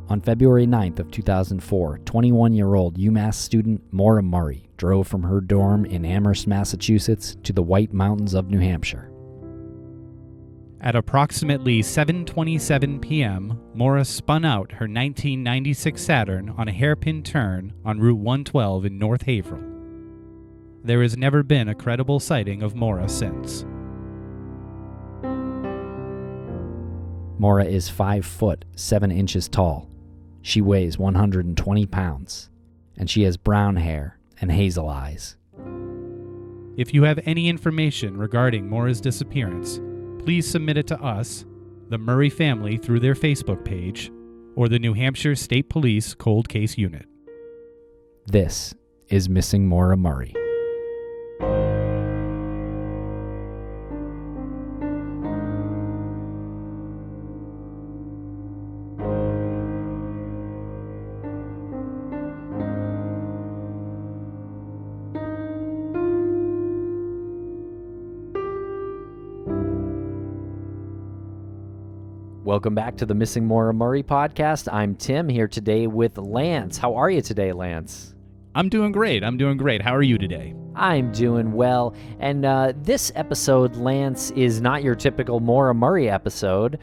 On February 9th of 2004, 21-year-old UMass student Maura Murray drove from her dorm in Amherst, Massachusetts to the White Mountains of New Hampshire. At approximately 7:27 p.m., Maura spun out her 1996 Saturn on a hairpin turn on Route 112 in North Haverhill. There has never been a credible sighting of Maura since. Maura is 5 foot 7 inches tall. She weighs 120 pounds, and she has brown hair and hazel eyes. If you have any information regarding Maura's disappearance, please submit it to us, the Murray family through their Facebook page, or the New Hampshire State Police Cold Case Unit. This is Missing Maura Murray. Welcome back to the Missing Maura Murray podcast. I'm Tim here today with Lance. How are you today, Lance? I'm doing great. How are you today? I'm doing well. And this episode, Lance, is not your typical Maura Murray episode.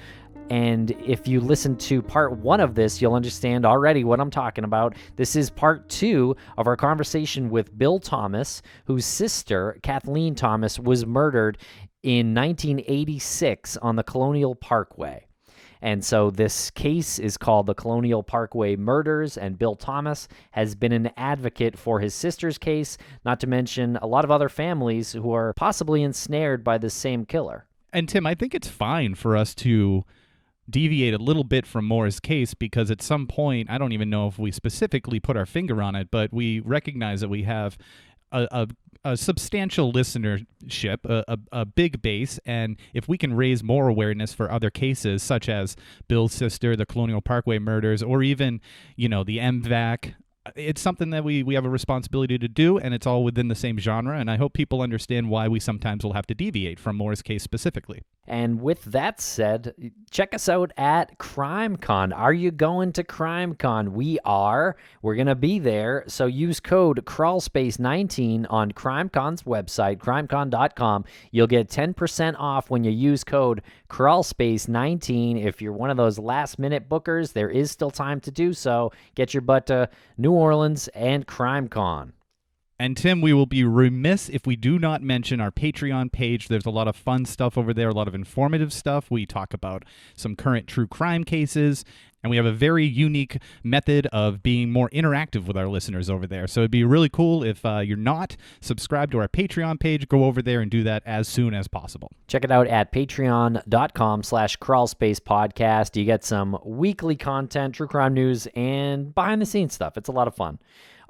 And if you listen to part 1 of this, you'll understand already what I'm talking about. This is part 2 of our conversation with Bill Thomas, whose sister, Cathleen Thomas, was murdered in 1986 on the Colonial Parkway. And so this case is called the Colonial Parkway Murders, and Bill Thomas has been an advocate for his sister's case, not to mention a lot of other families who are possibly ensnared by this same killer. And Tim, I think it's fine for us to deviate a little bit from Maura's case, because at some point, I don't even know if we specifically put our finger on it, but we recognize that we have a substantial listenership, a big base, and if we can raise more awareness for other cases, such as Bill's sister, the Colonial Parkway murders, or even, the MVAC, it's something that we have a responsibility to do, and it's all within the same genre, and I hope people understand why we sometimes will have to deviate from Maura's case specifically. And with that said, check us out at CrimeCon. Are you going to CrimeCon? We are. We're going to be there. So use code Crawlspace19 on CrimeCon's website, crimecon.com. You'll get 10% off when you use code Crawlspace19. If you're one of those last-minute bookers, there is still time to do so. Get your butt to New Orleans and CrimeCon. And Tim, we will be remiss if we do not mention our Patreon page. There's a lot of fun stuff over there, a lot of informative stuff. We talk about some current true crime cases, and we have a very unique method of being more interactive with our listeners over there. So it'd be really cool if you're not subscribed to our Patreon page, go over there and do that as soon as possible. Check it out at patreon.com/crawlspacepodcast. You get some weekly content, true crime news, and behind-the-scenes stuff. It's a lot of fun.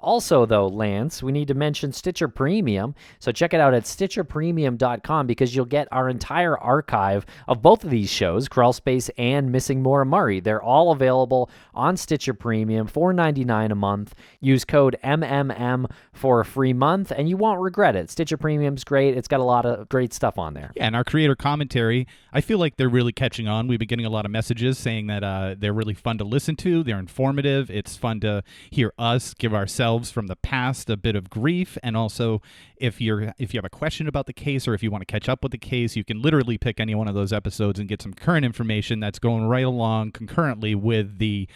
Also, though, Lance, we need to mention Stitcher Premium. So check it out at StitcherPremium.com, because you'll get our entire archive of both of these shows, Crawlspace and Missing Maura Murray. They're all available on Stitcher Premium, $4.99 a month. Use code MMM for a free month, and you won't regret it. Stitcher Premium's great. It's got a lot of great stuff on there. Yeah, and our creator commentary, I feel like they're really catching on. We've been getting a lot of messages saying that they're really fun to listen to. They're informative. It's fun to hear us give ourselves from the past a bit of grief, and also if you have a question about the case, or if you want to catch up with the case, you can literally pick any one of those episodes and get some current information that's going right along concurrently with the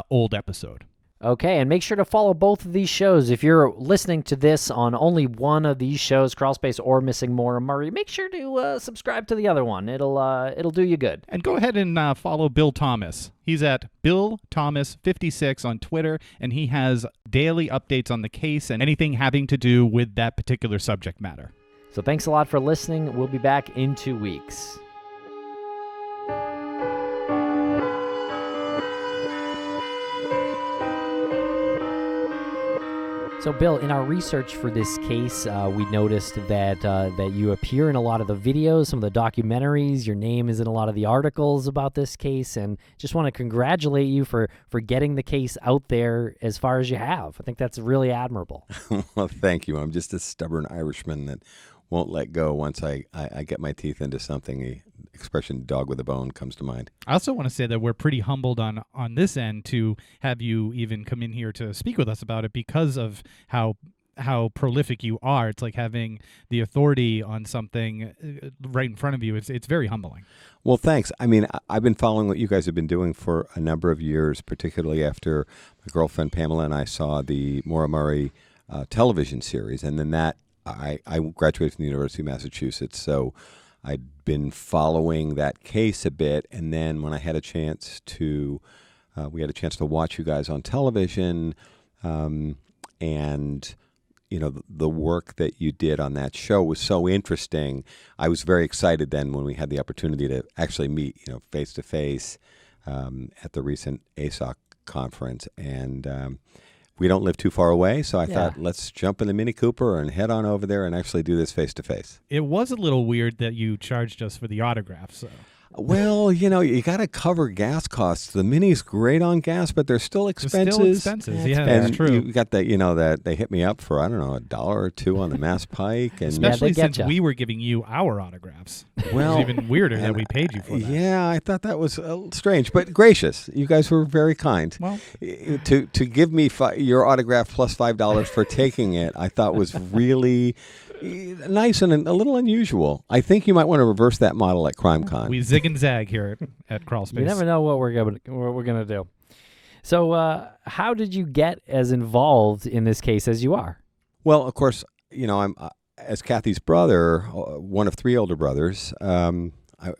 old episode. Okay, and make sure to follow both of these shows. If you're listening to this on only one of these shows, Crawlspace or Missing Maura Murray, make sure to subscribe to the other one. It'll do you good. And go ahead and follow Bill Thomas. He's at Bill Thomas 56 on Twitter, and he has daily updates on the case and anything having to do with that particular subject matter. So thanks a lot for listening. We'll be back in 2 weeks. So, Bill, in our research for this case, we noticed that you appear in a lot of the videos, some of the documentaries. Your name is in a lot of the articles about this case, and just want to congratulate you for getting the case out there as far as you have. I think that's really admirable. Well, thank you. I'm just a stubborn Irishman that won't let go once I get my teeth into something, expression "dog with a bone" comes to mind. I also want to say that we're pretty humbled on this end to have you even come in here to speak with us about it because of how prolific you are. It's like having the authority on something right in front of you. It's very humbling. Well, thanks. I mean, I've been following what you guys have been doing for a number of years, particularly after my girlfriend Pamela and I saw the Maura Murray television series, and then I graduated from the University of Massachusetts, so I'd been following that case a bit, and then when I had a chance to, we had a chance to watch you guys on television, and the work that you did on that show was so interesting. I was very excited then when we had the opportunity to actually meet, face to face at the recent ASOC conference, and we don't live too far away, so I thought, let's jump in the Mini Cooper and head on over there and actually do this face to face. It was a little weird that you charged us for the autograph, so. Well, you got to cover gas costs. The Mini's great on gas, but they're still expensive. They're still expensive. Yeah, and that's true. You got that, that they hit me up for, I don't know, $1 or $2 on the Mass Pike. And especially since we were giving you our autographs. Well, it was even weirder that we paid you for that. Yeah, I thought that was strange, but gracious. You guys were very kind. Well, to give me your autograph plus $5 for taking it, I thought was really nice and a little unusual. I think you might want to reverse that model at CrimeCon. We zig and zag here at Crawlspace. You never know what we're gonna do. So, how did you get as involved in this case as you are? Well, of course, I'm as Kathy's brother, one of 3 older brothers. I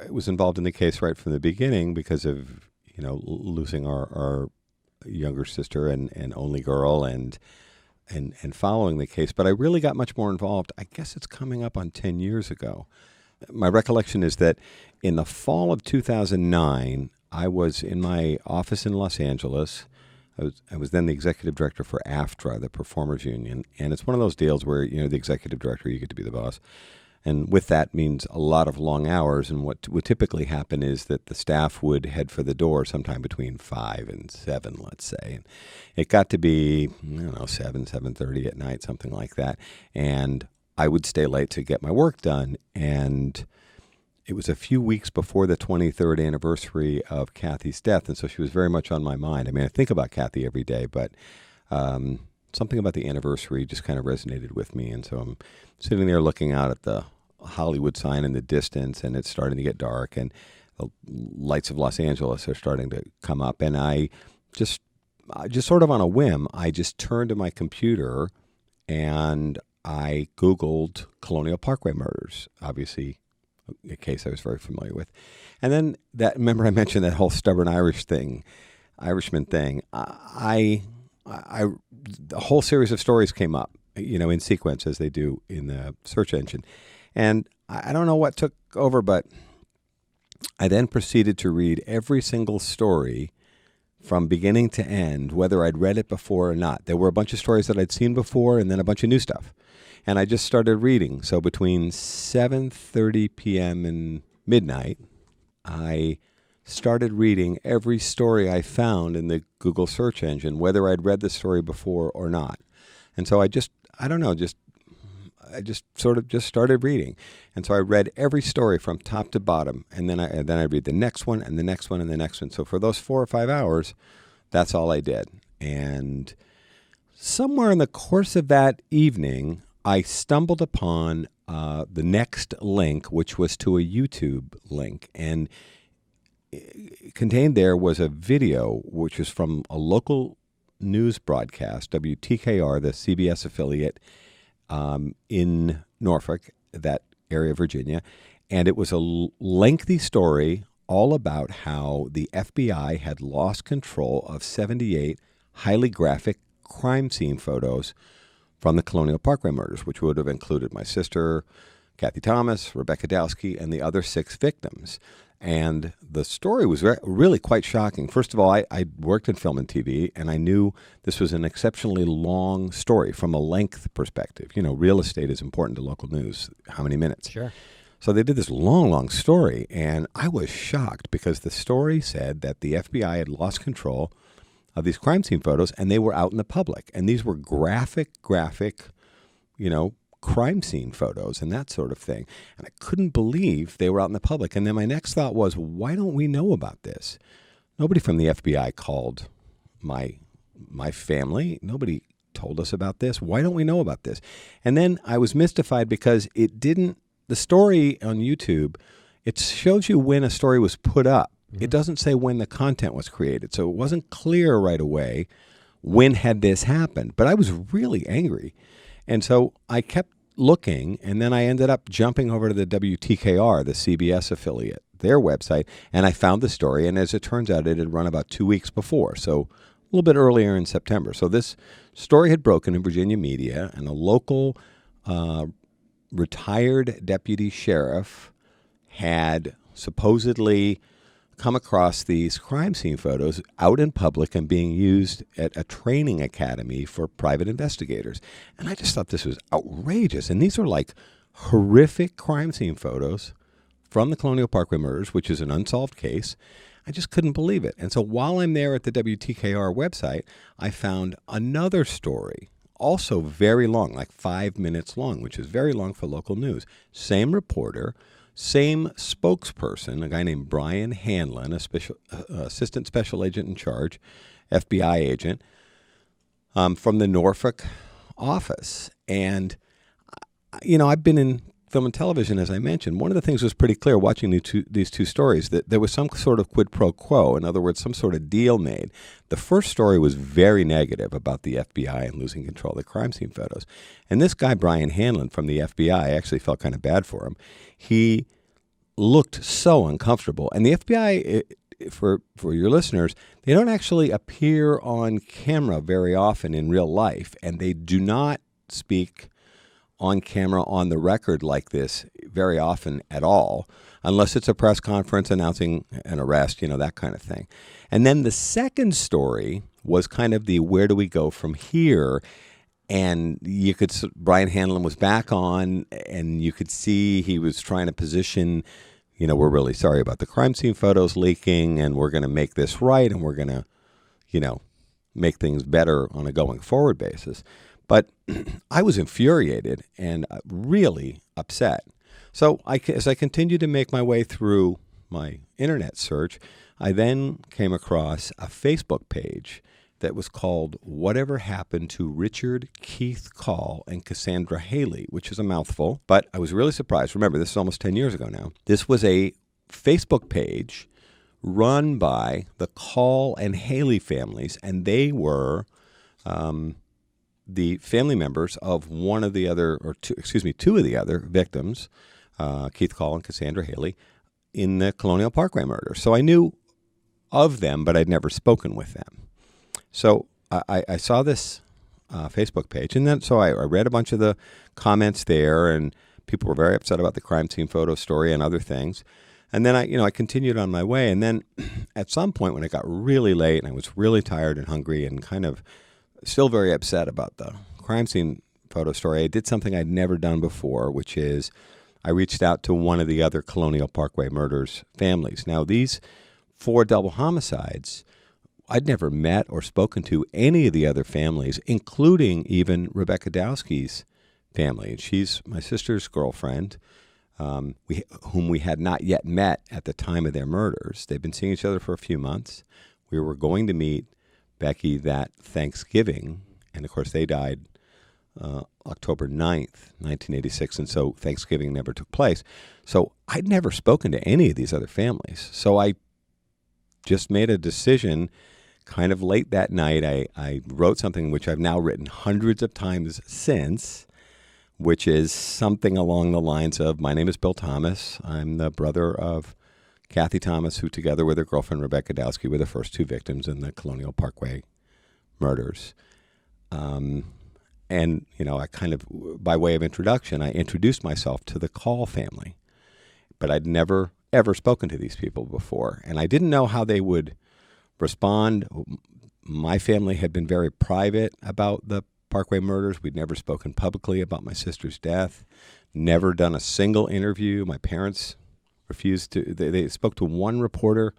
was involved in the case right from the beginning because of losing our younger sister and only girl and following the case, but I really got much more involved. I guess it's coming up on 10 years ago. My recollection is that in the fall of 2009, I was in my office in Los Angeles. I was then the executive director for AFTRA, the Performers Union, and it's one of those deals where, the executive director, you get to be the boss. And with that means a lot of long hours, and what would typically happen is that the staff would head for the door sometime between 5 and 7, let's say. And it got to be, 7:30 at night, something like that. And I would stay late to get my work done. And it was a few weeks before the 23rd anniversary of Kathy's death, and so she was very much on my mind. I mean, I think about Kathy every day, but something about the anniversary just kind of resonated with me. And so I'm sitting there looking out at the Hollywood sign in the distance, and it's starting to get dark, and the lights of Los Angeles are starting to come up. And I just sort of on a whim, I just turned to my computer and I Googled Colonial Parkway murders, obviously a case I was very familiar with. And then remember I mentioned that whole stubborn Irishman thing. The whole series of stories came up, in sequence as they do in the search engine. And I don't know what took over, but I then proceeded to read every single story from beginning to end, whether I'd read it before or not. There were a bunch of stories that I'd seen before and then a bunch of new stuff. And I just started reading. So between 7:30 p.m. and midnight, I started reading every story I found in the Google search engine, whether I'd read the story before or not. And so I just started reading. And so I read every story from top to bottom, and then I read the next one and the next one and the next one. So for those 4 or 5 hours, that's all I did. And somewhere in the course of that evening, I stumbled upon the next link, which was to a YouTube link. And contained there was a video which was from a local news broadcast, WTKR, the CBS affiliate in Norfolk, that area of Virginia. And it was a lengthy story all about how the FBI had lost control of 78 highly graphic crime scene photos from the Colonial Parkway murders, which would have included my sister, Kathy Thomas, Rebecca Dowski, and the other 6 victims. And the story was really quite shocking. First of all, I worked in film and TV, and I knew this was an exceptionally long story from a length perspective. Real estate is important to local news. How many minutes? Sure. So they did this long story, and I was shocked because the story said that the FBI had lost control of these crime scene photos, and they were out in the public. And these were graphic, crime scene photos and that sort of thing. And I couldn't believe they were out in the public. And then my next thought was, why don't we know about this? Nobody from the FBI called my family. Nobody told us about this. Why don't we know about this? And then I was mystified because the story on YouTube, it shows you when a story was put up. It doesn't say when the content was created. So it wasn't clear right away when had this happened. But I was really angry. And so I kept looking, and then I ended up jumping over to the WTKR, the CBS affiliate, their website, and I found the story. And as it turns out, it had run about 2 weeks before, so a little bit earlier in September. So this story had broken in Virginia media, and a local retired deputy sheriff had supposedly come across these crime scene photos out in public and being used at a training academy for private investigators. And I just thought this was outrageous. And these are like horrific crime scene photos from the Colonial Parkway murders, which is an unsolved case. I just couldn't believe it. And so while I'm there at the WTKR website, I found another story, also very long, like 5 minutes long, which is very long for local news. Same reporter, same spokesperson, a guy named Brian Hanlon, assistant special agent in charge, FBI agent, from the Norfolk office. And, I've been in film and television, as I mentioned. One of the things was pretty clear watching these two stories, that there was some sort of quid pro quo. In other words, some sort of deal made. The first story was very negative about the FBI and losing control of the crime scene photos. And this guy, Brian Hanlon from the FBI, I actually felt kind of bad for him. He looked so uncomfortable. And the FBI, for your listeners, they don't actually appear on camera very often in real life, and they do not speak on camera on the record like this very often at all, unless it's a press conference announcing an arrest, that kind of thing. And then the second story was kind of the where do we go from here? And Brian Hanlon was back on, and you could see he was trying to position, we're really sorry about the crime scene photos leaking, and we're going to make this right, and we're going to, make things better on a going forward basis. But I was infuriated and really upset. So as I continued to make my way through my internet search, I then came across a Facebook page that was called Whatever Happened to Richard Keith Call and Cassandra Haley, which is a mouthful, but I was really surprised. Remember, this is almost 10 years ago now. This was a Facebook page run by the Call and Haley families, and they were the family members of two of the other victims, Keith Call and Cassandra Haley, in the Colonial Parkway murder. So I knew of them, but I'd never spoken with them. So I saw this Facebook page, and then so I read a bunch of the comments there, and people were very upset about the crime scene photo story and other things. And then I continued on my way, and then at some point when it got really late and I was really tired and hungry and kind of still very upset about the crime scene photo story, I did something I'd never done before, which is I reached out to one of the other Colonial Parkway murders families. Now, these 4 double homicides, I'd never met or spoken to any of the other families, including even Rebecca Dowski's family. She's my sister's girlfriend, whom we had not yet met at the time of their murders. They'd been seeing each other for a few months. We were going to meet Becky that Thanksgiving, and of course they died October 9th, 1986, and so Thanksgiving never took place. So I'd never spoken to any of these other families. So I just made a decision kind of late that night. I wrote something which I've now written hundreds of times since, which is something along the lines of, my name is Bill Thomas. I'm the brother of Kathy Thomas, who together with her girlfriend Rebecca Dowski were the first 2 victims in the Colonial Parkway murders. And, I kind of, by way of introduction, I introduced myself to the Call family. But I'd never, ever spoken to these people before. And I didn't know how they would respond. My family had been very private about the Parkway murders. We'd never spoken publicly about my sister's death, never done a single interview. My parents refused to. They spoke to one reporter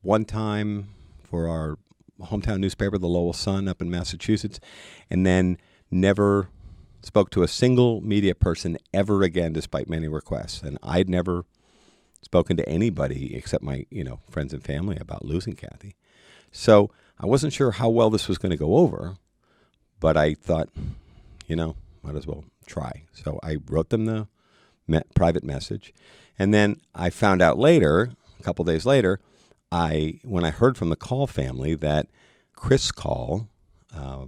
one time for our hometown newspaper, the Lowell Sun, up in Massachusetts, and then never spoke to a single media person ever again, despite many requests. And I'd never spoken to anybody except my, friends and family about losing Kathy. So I wasn't sure how well this was going to go over, but I thought, might as well try. So I wrote them the private message. And then I found out later, a couple days later, when I heard from the Call family that Chris Call,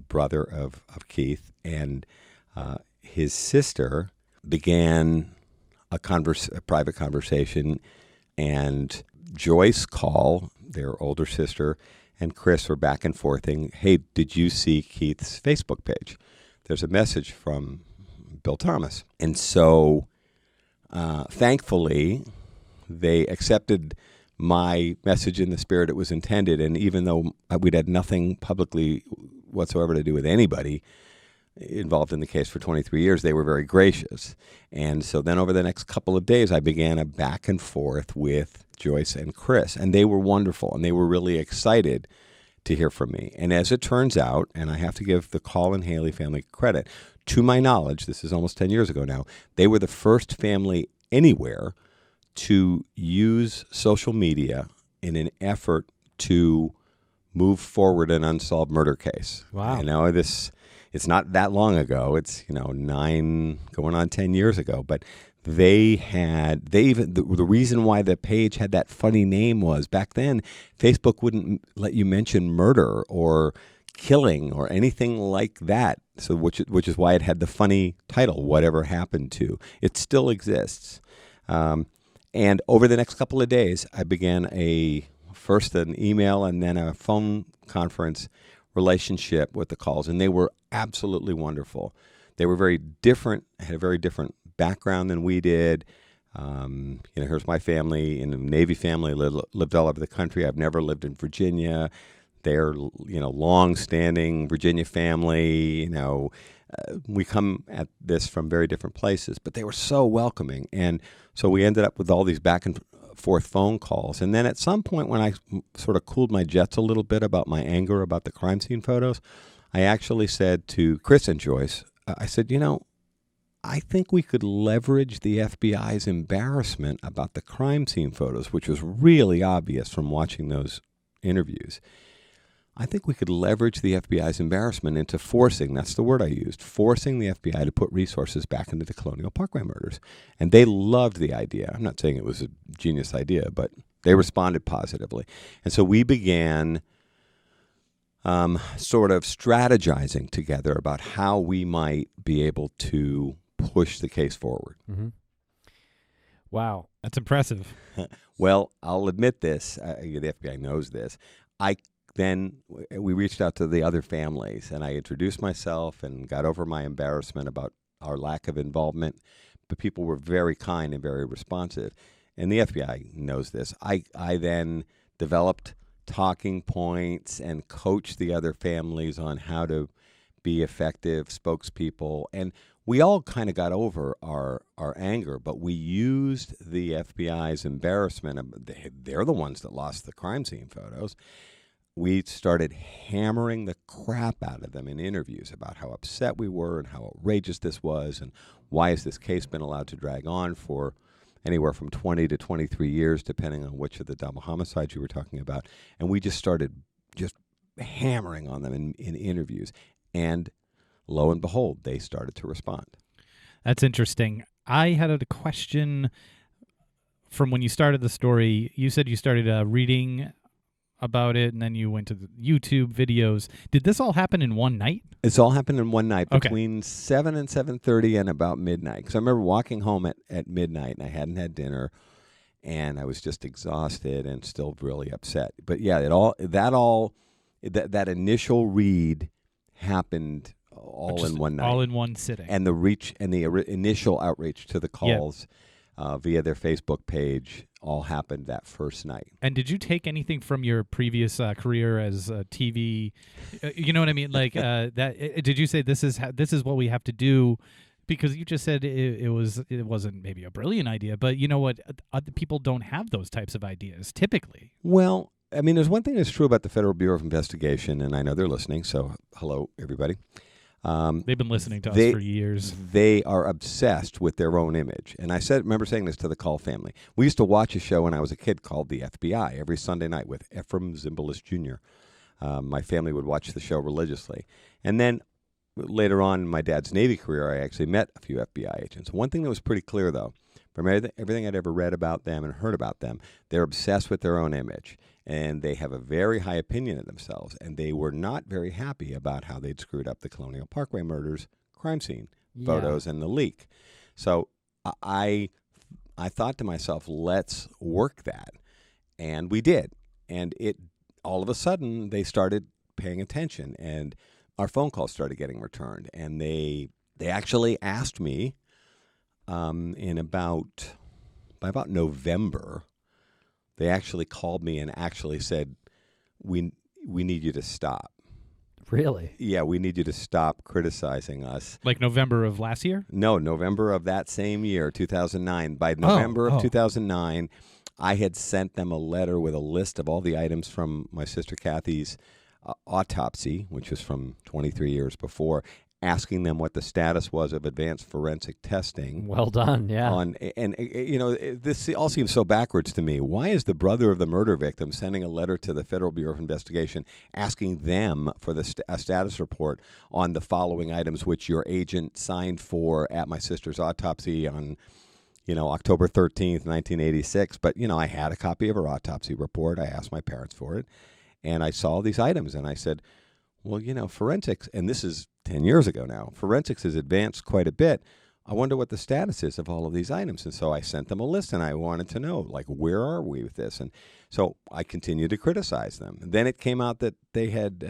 brother of Keith, and his sister began a private conversation, and Joyce Call, their older sister, and Chris were back and forthing, hey, did you see Keith's Facebook page? There's a message from Bill Thomas. And so, thankfully, they accepted my message in the spirit it was intended. And even though we'd had nothing publicly whatsoever to do with anybody involved in the case for 23 years, they were very gracious. And so then over the next couple of days, I began a back and forth with Joyce and Chris, and they were wonderful, and they were really excited to hear from me. And as it turns out, and I have to give the Call and Haley family credit, to my knowledge, this is almost 10 years ago now, they were the first family anywhere to use social media in an effort to move forward an unsolved murder case. Wow. I know it's not that long ago. It's, 9 going on 10 years ago, but the reason why the page had that funny name was back then Facebook wouldn't let you mention murder or killing or anything like that. So which is why it had the funny title, Whatever Happened To. It still exists. And over the next couple of days, I began first an email and then a phone conference relationship with the Calls, and they were absolutely wonderful. They were very different, had a very different background than we did. Here's my family, in a Navy family, lived all over the country. I've never lived in Virginia. They're, long-standing Virginia family. We come at this from very different places, but they were so welcoming. And so we ended up with all these back and forth phone calls. And then at some point when I sort of cooled my jets a little bit about my anger about the crime scene photos, I actually said to Chris and Joyce, I said, I think we could leverage the FBI's embarrassment about the crime scene photos, which was really obvious from watching those interviews. I think we could leverage the FBI's embarrassment into forcing, that's the word I used, forcing the FBI to put resources back into the Colonial Parkway murders. And they loved the idea. I'm not saying it was a genius idea, but they responded positively. And so we began sort of strategizing together about how we might be able to push the case forward. Mm-hmm. Wow. That's impressive. Well, I'll admit this. The FBI knows this. Then we reached out to the other families, and I introduced myself and got over my embarrassment about our lack of involvement. But people were very kind and very responsive. And the FBI knows this. I then developed talking points and coached the other families on how to be effective spokespeople. And we all kind of got over our anger, but we used the FBI's embarrassment. They're the ones that lost the crime scene photos. We started hammering the crap out of them in interviews about how upset we were and how outrageous this was and why has this case been allowed to drag on for anywhere from 20 to 23 years, depending on which of the double homicides you were talking about. And we just started just hammering on them in interviews. And lo and behold, they started to respond. That's interesting. I had a question from when you started the story. You said you started reading about it, and then you went to the YouTube videos. Did this all happen in one night? It's all happened in one night, Okay. between 7 and 7:30 and about midnight. Because I remember walking home at midnight, and I hadn't had dinner, and I was just exhausted and still really upset. But yeah, that initial read happened all in one night, all in one sitting, and the initial outreach to the Calls via their Facebook page all happened that first night. And did you take anything from your previous career as TV? You know what I mean? Like did you say this is what we have to do? Because you just said it wasn't maybe a brilliant idea, but you know what? Other people don't have those types of ideas typically. Well, I mean, there's one thing that's true about the Federal Bureau of Investigation, and I know they're listening, so hello, everybody. They've been listening to us for years. They are obsessed with their own image. And I remember saying this to the Call family. We used to watch a show when I was a kid called The FBI every Sunday night with Ephraim Zimbalist Jr. My family would watch the show religiously. And then later on in my dad's Navy career, I actually met a few FBI agents. One thing that was pretty clear, though, from everything I'd ever read about them and heard about them, they're obsessed with their own image. And they have a very high opinion of themselves. And they were not very happy about how they'd screwed up the Colonial Parkway murders crime scene photos and the leak. So I thought to myself, let's work that. And we did. And all of a sudden, they started paying attention. And our phone calls started getting returned. And they actually asked me by about November, they actually called me and actually said, we need you to stop. Really? Yeah, we need you to stop criticizing us. Like November of last year? No, November of that same year, 2009. By November of 2009, I had sent them a letter with a list of all the items from my sister Kathy's autopsy, which was from 23 years before, asking them what the status was of advanced forensic testing. Well done, yeah. This all seems so backwards to me. Why is the brother of the murder victim sending a letter to the Federal Bureau of Investigation asking them for a status report on the following items which your agent signed for at my sister's autopsy on October 13th, 1986? But, I had a copy of her autopsy report. I asked my parents for it, and I saw these items, and I said, well, forensics, and this is 10 years ago now, forensics has advanced quite a bit. I wonder what the status is of all of these items. And so I sent them a list, and I wanted to know, where are we with this? And so I continued to criticize them. And then it came out that they had,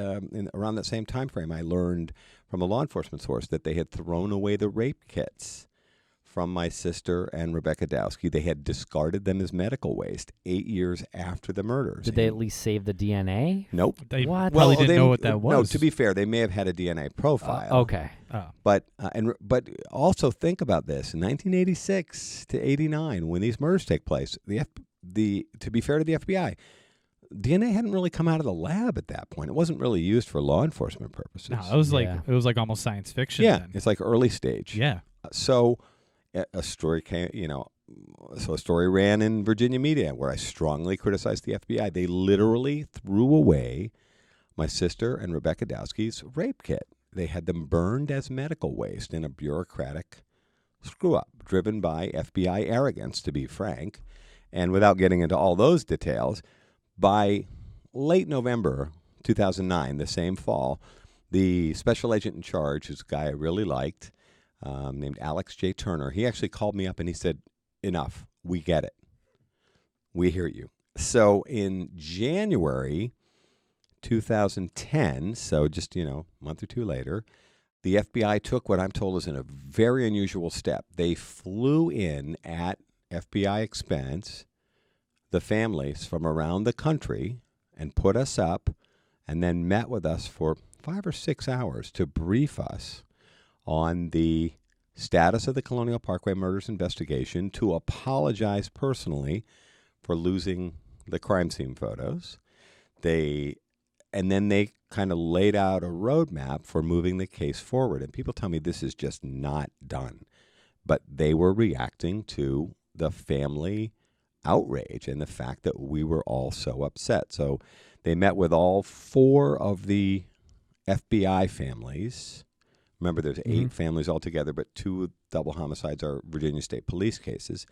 around that same time frame, I learned from a law enforcement source that they had thrown away the rape kits from my sister and Rebecca Dowski. They had discarded them as medical waste 8 years after the murders. Did they at least save the DNA? Nope. They What? probably didn't know what that was. No, to be fair, they may have had a DNA profile. Okay. But also think about this: in 1986 to 89, when these murders take place, to be fair to the FBI, DNA hadn't really come out of the lab at that point. It wasn't really used for law enforcement purposes. No, it was like almost science fiction. Yeah, then. it's like early stage. Yeah. So a story came, so a story ran in Virginia media where I strongly criticized the FBI. They literally threw away my sister and Rebecca Dowski's rape kit. They had them burned as medical waste in a bureaucratic screw-up driven by FBI arrogance, to be frank. And without getting into all those details, by late November 2009, the same fall, the special agent in charge, who's a guy I really liked, named Alex J. Turner, he actually called me up and he said, enough, we get it. We hear you. So in January 2010, so just, a month or two later, the FBI took what I'm told is a very unusual step. They flew in at FBI expense the families from around the country and put us up and then met with us for 5 or 6 hours to brief us on the status of the Colonial Parkway murders investigation, to apologize personally for losing the crime scene photos. And then they kind of laid out a roadmap for moving the case forward. And people tell me this is just not done. But they were reacting to the family outrage and the fact that we were all so upset. So they met with all 4 of the FBI families. Remember, there's 8 families altogether, but 2 double homicides are Virginia State Police cases.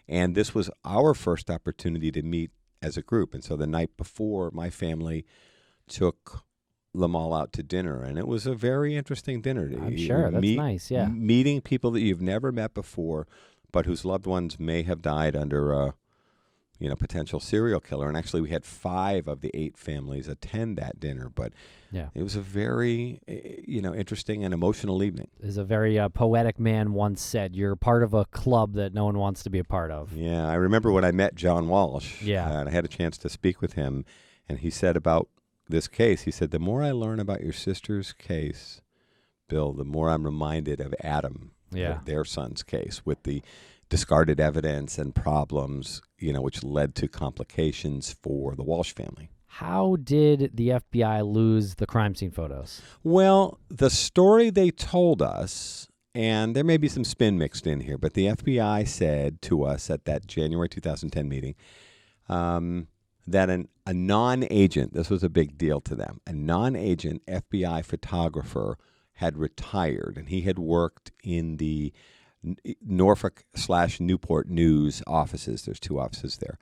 And this was our first opportunity to meet as a group. And so the night before, my family took them all out to dinner. And it was a very interesting dinner. I'm sure. That's nice, yeah. Meeting people that you've never met before, but whose loved ones may have died under a potential serial killer. And actually, we had 5 of the 8 families attend that dinner. But it was a very, interesting and emotional evening. As a very poetic man once said, you're part of a club that no one wants to be a part of. Yeah, I remember when I met John Walsh. Yeah. And I had a chance to speak with him. And he said about this case, he said, the more I learn about your sister's case, Bill, the more I'm reminded of Adam, their son's case, with the discarded evidence and problems, which led to complications for the Walsh family. How did the FBI lose the crime scene photos? Well, the story they told us, and there may be some spin mixed in here, but the FBI said to us at that January 2010 meeting that a non-agent, this was a big deal to them, a non-agent FBI photographer had retired, and he had worked in the Norfolk/Newport News offices. There's 2 offices there.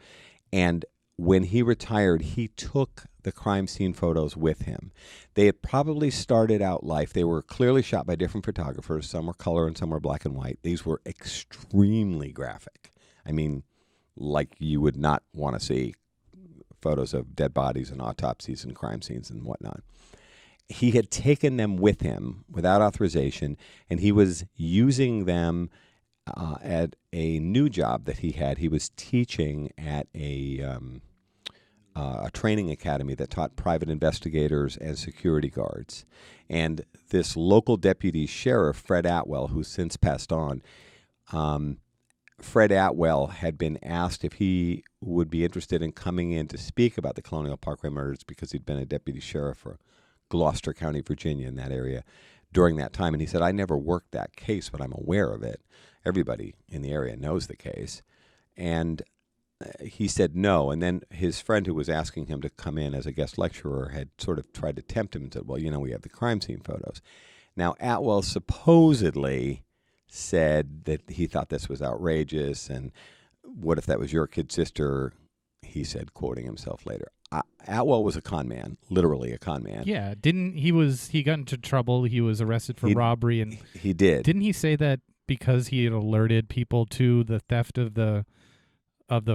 And when he retired, he took the crime scene photos with him. They had probably started out life. They were clearly shot by different photographers. Some were color and some were black and white. These were extremely graphic. I mean, like you would not want to see photos of dead bodies and autopsies and crime scenes and whatnot. He had taken them with him without authorization, and he was using them at a new job that he had. He was teaching at a training academy that taught private investigators and security guards. And this local deputy sheriff, Fred Atwell, who's since passed on, Fred Atwell had been asked if he would be interested in coming in to speak about the Colonial Parkway murders because he'd been a deputy sheriff for Gloucester County, Virginia, in that area during that time. And he said, I never worked that case, but I'm aware of it. Everybody in the area knows the case. And he said no. And then his friend who was asking him to come in as a guest lecturer had sort of tried to tempt him and said, well, we have the crime scene photos. Now, Atwell supposedly said that he thought this was outrageous, and what if that was your kid sister? He said, quoting himself later. Atwell was a con man, literally a con man. Yeah, he got into trouble. He was arrested for robbery, and he did. Didn't he say that because he had alerted people to the theft of the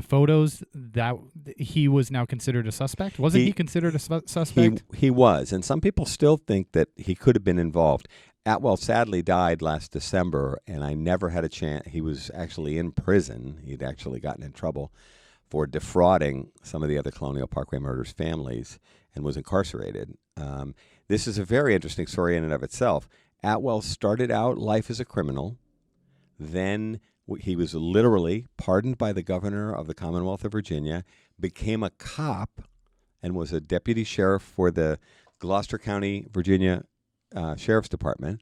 photos, that he was now considered a suspect? Wasn't he considered a suspect? He was, and some people still think that he could have been involved. Atwell sadly died last December, and I never had a chance. He was actually in prison. He'd actually gotten in trouble for defrauding some of the other Colonial Parkway murders families and was incarcerated. This is a very interesting story in and of itself. Atwell started out life as a criminal. Then he was literally pardoned by the governor of the Commonwealth of Virginia, became a cop, and was a deputy sheriff for the Gloucester County, Virginia Sheriff's Department.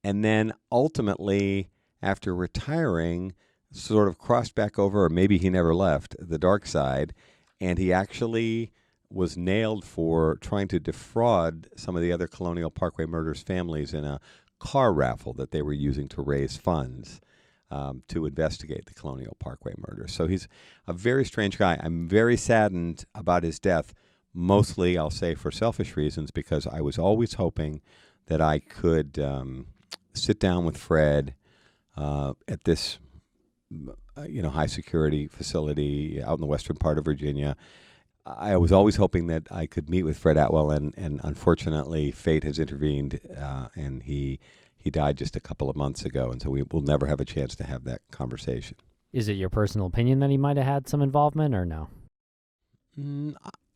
And then ultimately, after retiring, sort of crossed back over, or maybe he never left, the dark side, and he actually was nailed for trying to defraud some of the other Colonial Parkway murders families in a car raffle that they were using to raise funds to investigate the Colonial Parkway murders. So he's a very strange guy. I'm very saddened about his death, mostly, I'll say, for selfish reasons, because I was always hoping that I could sit down with Fred at this high security facility out in the western part of Virginia. I was always hoping that I could meet with Fred Atwell, and unfortunately fate has intervened, and he died just a couple of months ago, and so we will never have a chance to have that conversation. Is it your personal opinion that he might have had some involvement, or no?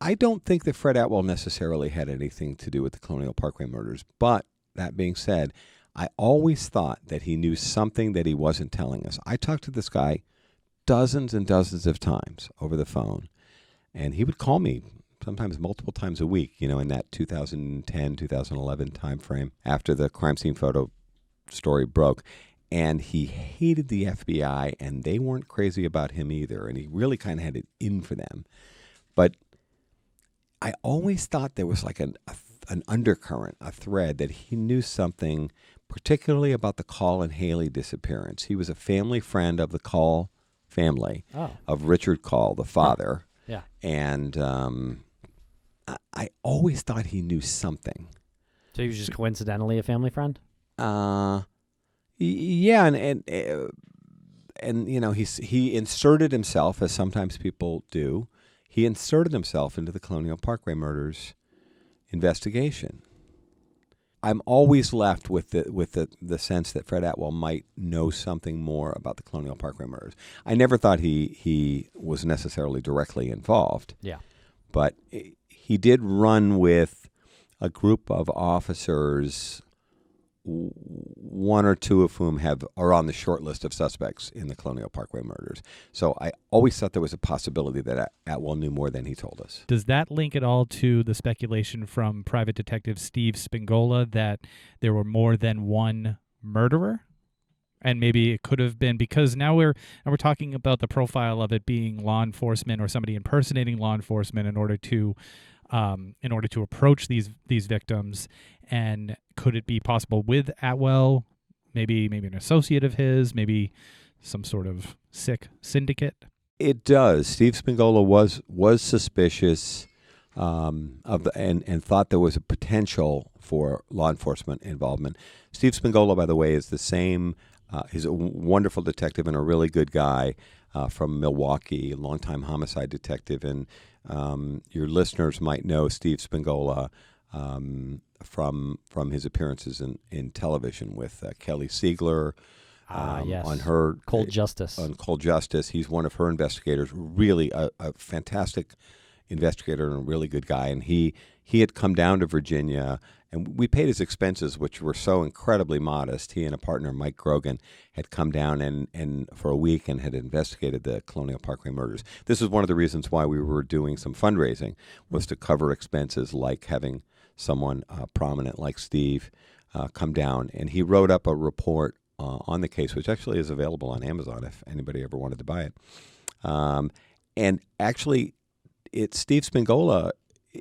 I don't think that Fred Atwell necessarily had anything to do with the Colonial Parkway murders, but that being said, I always thought that he knew something that he wasn't telling us. I talked to this guy dozens and dozens of times over the phone, and he would call me sometimes multiple times a week, in that 2010, 2011 time frame after the crime scene photo story broke. And he hated the FBI, and they weren't crazy about him either, and he really kind of had it in for them. But I always thought there was like an undercurrent, a thread, that he knew something, particularly about the Call and Haley disappearance. He was a family friend of the Call family, of Richard Call, the father. Yeah. And I always thought he knew something. So he was just coincidentally a family friend? Yeah, and he inserted himself, as sometimes people do. He inserted himself into the Colonial Parkway murders investigation. I'm always left with the sense that Fred Atwell might know something more about the Colonial Parkway murders. I never thought he was necessarily directly involved. Yeah. But he did run with a group of officers one or two of whom are on the short list of suspects in the Colonial Parkway murders. So I always thought there was a possibility that Atwell knew more than he told us. Does that link at all to the speculation from private detective Steve Spagnola that there were more than one murderer? And maybe it could have been, because now we're talking about the profile of it being law enforcement or somebody impersonating law enforcement in order to approach these victims. And could it be possible with Atwell, maybe an associate of his, maybe some sort of sick syndicate? It does. Steve Spagnola was suspicious and thought there was a potential for law enforcement involvement. Steve Spagnola, by the way, is the same. He's a wonderful detective and a really good guy from Milwaukee, a longtime homicide detective. And your listeners might know Steve Spagnola from his appearances in television with Kelly Siegler. Yes. On her Cold Justice. On Cold Justice. He's one of her investigators, really a fantastic investigator and a really good guy. And he had come down to Virginia, and we paid his expenses, which were so incredibly modest. He and a partner, Mike Grogan, had come down and for a week and had investigated the Colonial Parkway murders. This is one of the reasons why we were doing some fundraising, was to cover expenses like having someone prominent like Steve come down. And he wrote up a report on the case, which actually is available on Amazon if anybody ever wanted to buy it. And actually, Steve Spagnola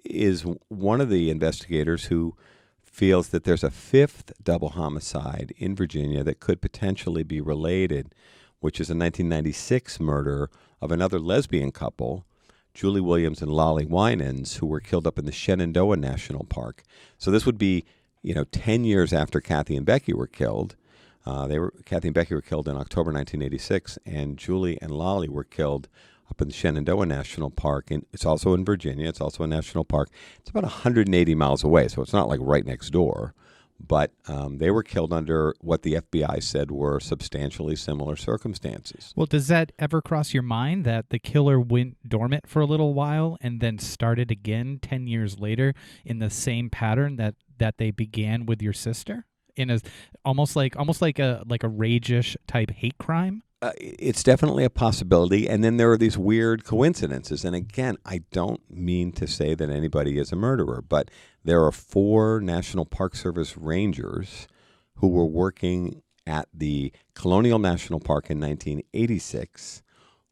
is one of the investigators who feels that there's a fifth double homicide in Virginia that could potentially be related, which is a 1996 murder of another lesbian couple, Julie Williams and Lally Winans, who were killed up in the Shenandoah National Park. So this would be, 10 years after Kathy and Becky were killed. Kathy and Becky were killed in October 1986, and Julie and Lally were killed up in the Shenandoah National Park. And it's also in Virginia. It's also a national park. It's about 180 miles away, so it's not like right next door. But they were killed under what the FBI said were substantially similar circumstances. Well, does that ever cross your mind that the killer went dormant for a little while and then started again 10 years later in the same pattern that they began with your sister? In a almost like a rage-ish type hate crime? It's definitely a possibility. And then there are these weird coincidences. And again, I don't mean to say that anybody is a murderer, but there are 4 National Park Service rangers who were working at the Colonial National Park in 1986,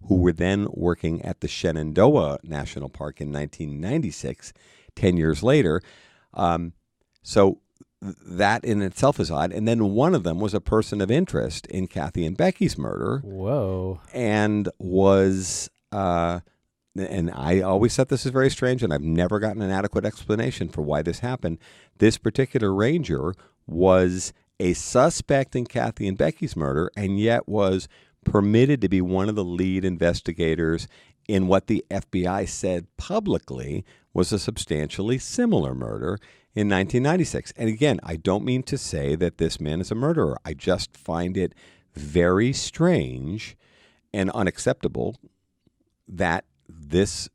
who were then working at the Shenandoah National Park in 1996, 10 years later. So that in itself is odd. And then one of them was a person of interest in Kathy and Becky's murder. Whoa. And was, and I always thought this is very strange, and I've never gotten an adequate explanation for why this happened. This particular ranger was a suspect in Kathy and Becky's murder, and yet was permitted to be one of the lead investigators in what the FBI said publicly was a substantially similar murder in 1996. And again, I don't mean to say that this man is a murderer. I just find it very strange and unacceptable that this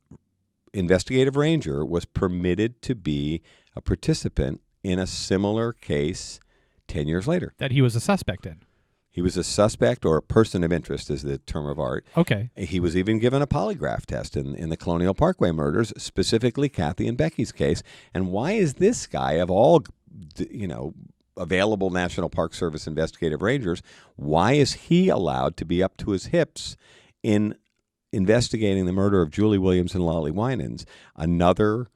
investigative ranger was permitted to be a participant in a similar case 10 years later. That he was a suspect in. He was a suspect, or a person of interest is the term of art. Okay. He was even given a polygraph test in the Colonial Parkway murders, specifically Kathy and Becky's case. And why is this guy, of all, available National Park Service investigative rangers, why is he allowed to be up to his hips in investigating the murder of Julie Williams and Lally Winans, another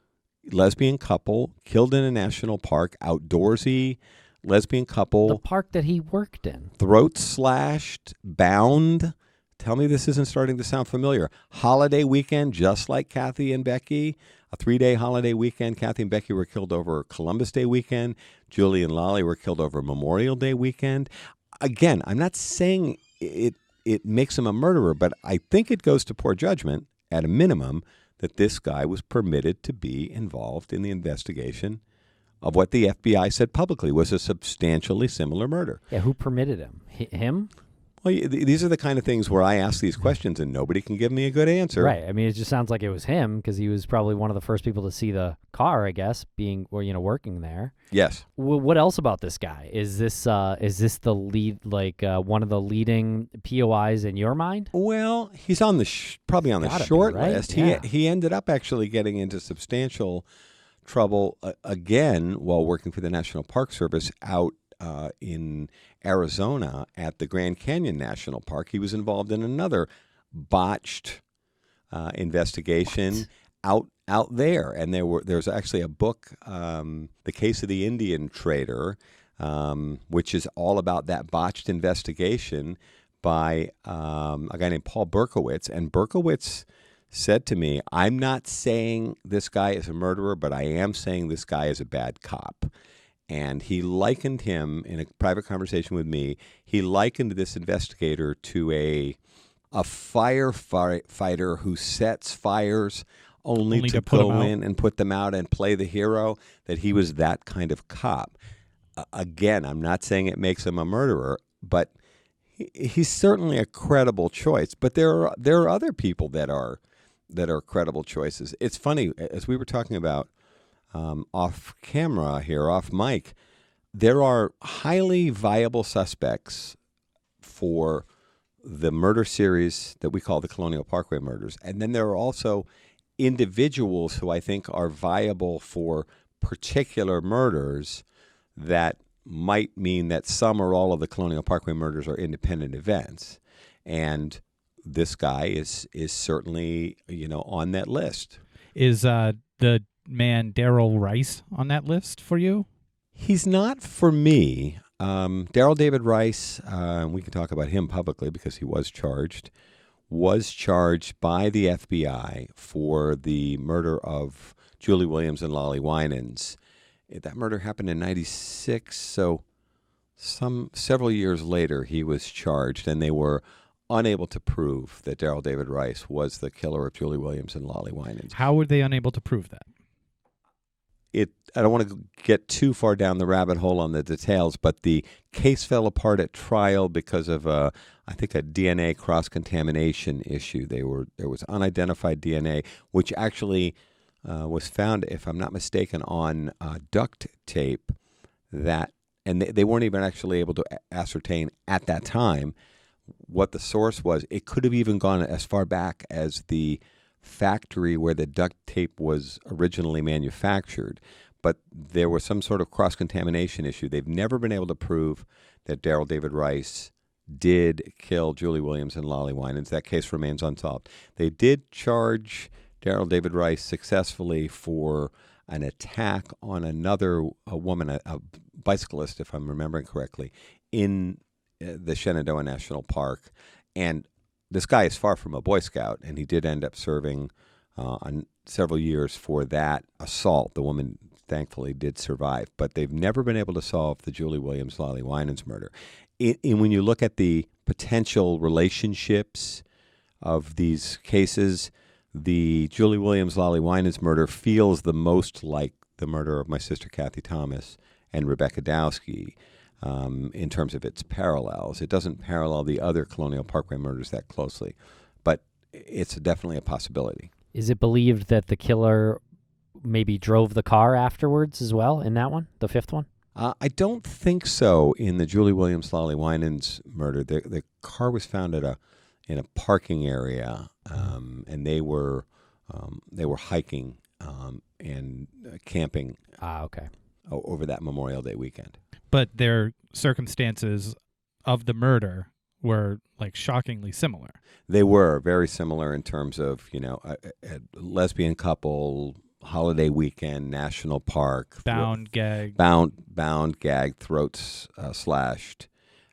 lesbian couple killed in a national park, outdoorsy lesbian couple. The park that he worked in. Throat slashed, bound. Tell me this isn't starting to sound familiar. Holiday weekend, just like Kathy and Becky. A 3-day holiday weekend. Kathy and Becky were killed over Columbus Day weekend. Julie and Lally were killed over Memorial Day weekend. Again, I'm not saying it makes him a murderer, but I think it goes to poor judgment, at a minimum, that this guy was permitted to be involved in the investigation of what the FBI said publicly was a substantially similar murder. Yeah, who permitted him? Him? Well, these are the kind of things where I ask these questions and nobody can give me a good answer. Right. I mean, it just sounds like it was him because he was probably one of the first people to see the car, I guess, being, or, working there. Yes. What else about this guy? Is this the lead, one of the leading POIs in your mind? Well, he's on the probably on the Gotta be, short right? list. Yeah. He ended up actually getting into substantial trouble again while working for the National Park Service out in Arizona at the Grand Canyon National Park. He was involved in another botched investigation out there, and there's actually a book, The Case of the Indian Trader, which is all about that botched investigation by a guy named Paul Berkowitz. And Berkowitz said to me, I'm not saying this guy is a murderer, but I am saying this guy is a bad cop. And he likened him, in a private conversation with me, he likened this investigator to a firefighter who sets fires only to go in and put them out and play the hero, that he was that kind of cop. Again, I'm not saying it makes him a murderer, but he's certainly a credible choice. But there are other people that are credible choices. It's funny, as we were talking about off camera here, off mic, there are highly viable suspects for the murder series that we call the Colonial Parkway murders. And then there are also individuals who I think are viable for particular murders that might mean that some or all of the Colonial Parkway murders are independent events. And this guy is certainly, on that list. Is the man Darryl Rice on that list for you? He's not for me. Darryl David Rice, we can talk about him publicly because he was charged by the FBI for the murder of Julie Williams and Lally Winans. That murder happened in 96, so several years later he was charged, and they were unable to prove that Darryl David Rice was the killer of Julie Williams and Lally Winans. How were they unable to prove that? I don't want to get too far down the rabbit hole on the details, but the case fell apart at trial because of I think a DNA cross-contamination issue. There was unidentified DNA, which actually was found, if I'm not mistaken, on duct tape, and they weren't even actually able to ascertain at that time what the source was. It could have even gone as far back as the factory where the duct tape was originally manufactured, but there was some sort of cross-contamination issue. They've never been able to prove that Darryl David Rice did kill Julie Williams and Lally Winans. That case remains unsolved. They did charge Darryl David Rice successfully for an attack on a woman, a bicyclist, if I'm remembering correctly, in the Shenandoah National Park. And this guy is far from a Boy Scout, and he did end up serving on several years for that assault. The woman thankfully did survive, but they've never been able to solve the Julie Williams, Lally Winans murder. When you look at the potential relationships of these cases, the Julie Williams, Lally Winans murder feels the most like the murder of my sister Kathy Thomas and Rebecca Dowski. In terms of its parallels. It doesn't parallel the other Colonial Parkway murders that closely, but it's definitely a possibility. Is it believed that the killer maybe drove the car afterwards as well in that one, the fifth one? I don't think so. In the Julie Williams, Lally Winans murder, the car was found in a parking area, and they were hiking and camping. Okay. Over that Memorial Day weekend. But their circumstances of the murder were shockingly similar. They were very similar in terms of, a lesbian couple, holiday weekend, national park, bound, gagged, throats slashed.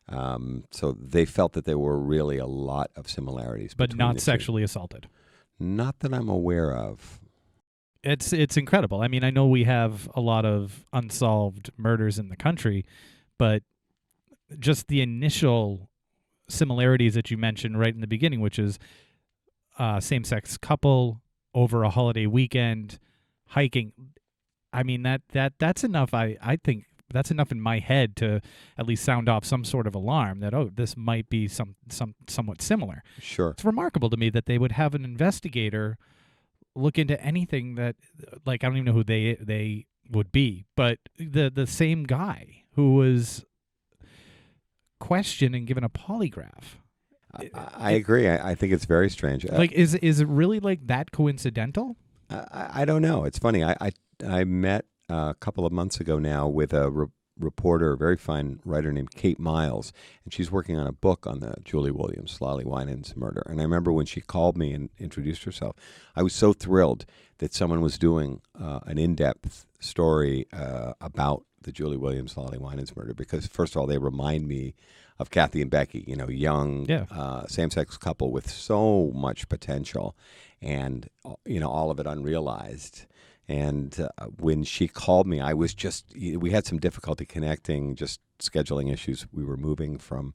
So they felt that there were really a lot of similarities, but not sexually assaulted. Not that I'm aware of. It's incredible. I mean, I know we have a lot of unsolved murders in the country, but just the initial similarities that you mentioned right in the beginning, which is same-sex couple over a holiday weekend, hiking. I mean, that's enough, I think, that's enough in my head to at least sound off some sort of alarm that, oh, this might be somewhat similar. Sure. It's remarkable to me that they would have an investigator look into anything that, like, I don't even know who they would be, but the same guy who was questioned and given a polygraph. I agree. I think it's very strange. Like, is it really like that coincidental? I don't know. It's funny. I met a couple of months ago now with a reporter, a very fine writer named Kate Miles, and she's working on a book on the Julie Williams, Lally Winans murder. And I remember when she called me and introduced herself, I was so thrilled that someone was doing an in-depth story about the Julie Williams, Lally Winans murder, because first of all, they remind me of Kathy and Becky, young same-sex couple with so much potential and, all of it unrealized. And when she called me, I was we had some difficulty connecting, just scheduling issues. We were moving from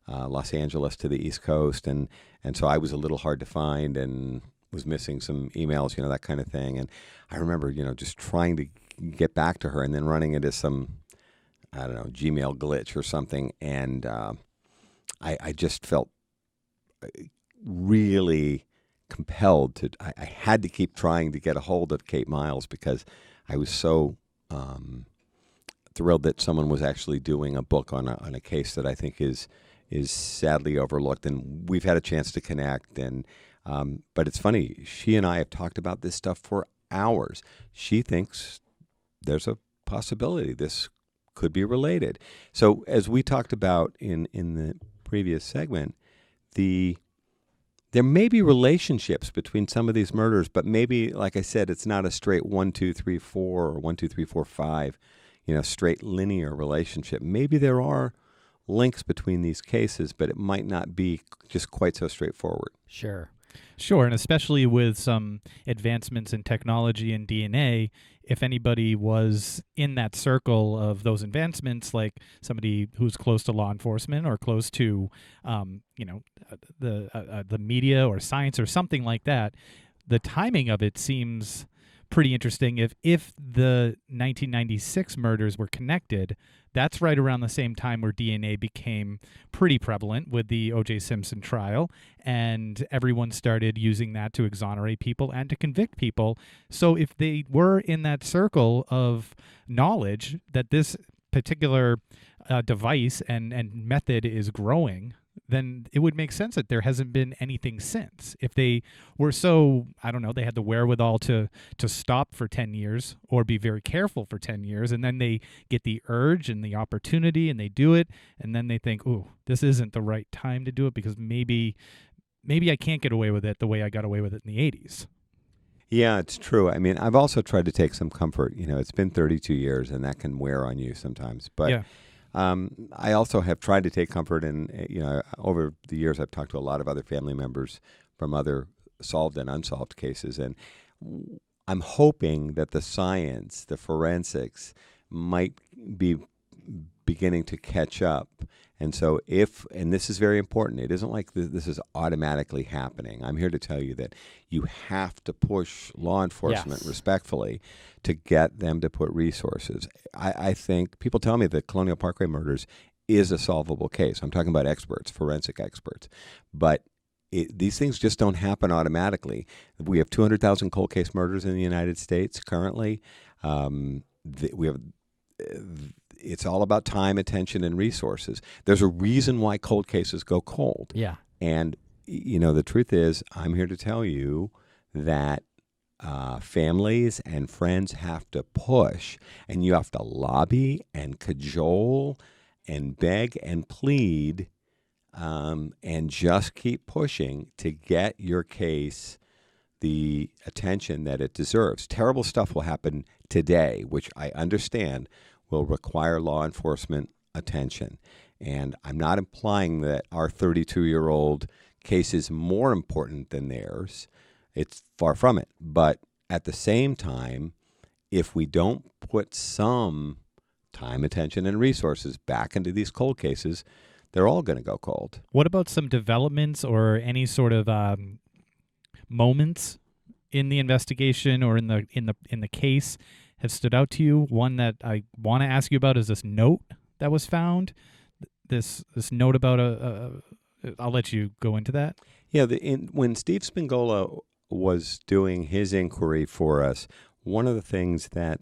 Los Angeles to the East Coast, and so I was a little hard to find and was missing some emails, that kind of thing. And I remember, just trying to get back to her and then running into some, I don't know, Gmail glitch or something. And I just felt really compelled to, I had to keep trying to get a hold of Kate Miles because I was so thrilled that someone was actually doing a book on a case that I think is sadly overlooked. And we've had a chance to connect. And but it's funny, she and I have talked about this stuff for hours. She thinks there's a possibility this could be related. So as we talked about in the previous segment, there may be relationships between some of these murders, but maybe, like I said, it's not a straight 1, 2, 3, 4 or 1, 2, 3, 4, 5, straight linear relationship. Maybe there are links between these cases, but it might not be just quite so straightforward. Sure. Sure, and especially with some advancements in technology and DNA, if anybody was in that circle of those advancements, like somebody who's close to law enforcement or close to, the media or science or something like that, the timing of it seems pretty interesting. If the 1996 murders were connected, that's right around the same time where DNA became pretty prevalent with the O.J. Simpson trial, and everyone started using that to exonerate people and to convict people. So if they were in that circle of knowledge that this particular device and method is growing, then it would make sense that there hasn't been anything since. If they were so, I don't know, they had the wherewithal to stop for 10 years or be very careful for 10 years, and then they get the urge and the opportunity and they do it, and then they think, ooh, this isn't the right time to do it because maybe I can't get away with it the way I got away with it in the 80s. Yeah, it's true. I mean, I've also tried to take some comfort. It's been 32 years, and that can wear on you sometimes. But yeah. I also have tried to take comfort in, over the years, I've talked to a lot of other family members from other solved and unsolved cases. And I'm hoping that the science, the forensics, might be beginning to catch up. And so and this is very important, it isn't like this is automatically happening. I'm here to tell you that you have to push law enforcement respectfully to get them to put resources. I think people tell me that Colonial Parkway murders is a solvable case. I'm talking about experts, forensic experts. But these things just don't happen automatically. We have 200,000 cold case murders in the United States currently. It's all about time, attention, and resources. There's a reason why cold cases go cold. Yeah. And, the truth is, I'm here to tell you that families and friends have to push, and you have to lobby and cajole and beg and plead and just keep pushing to get your case the attention that it deserves. Terrible stuff will happen today, which I understand will require law enforcement attention. And I'm not implying that our 32-year-old case is more important than theirs. It's far from it. But at the same time, if we don't put some time, attention, and resources back into these cold cases, they're all going to go cold. What about some developments or any sort of moments in the investigation or in the case have stood out to you. One that I want to ask you about is this note that was found. This note about I'll let you go into that. Yeah, when Steve Spagnola was doing his inquiry for us, one of the things that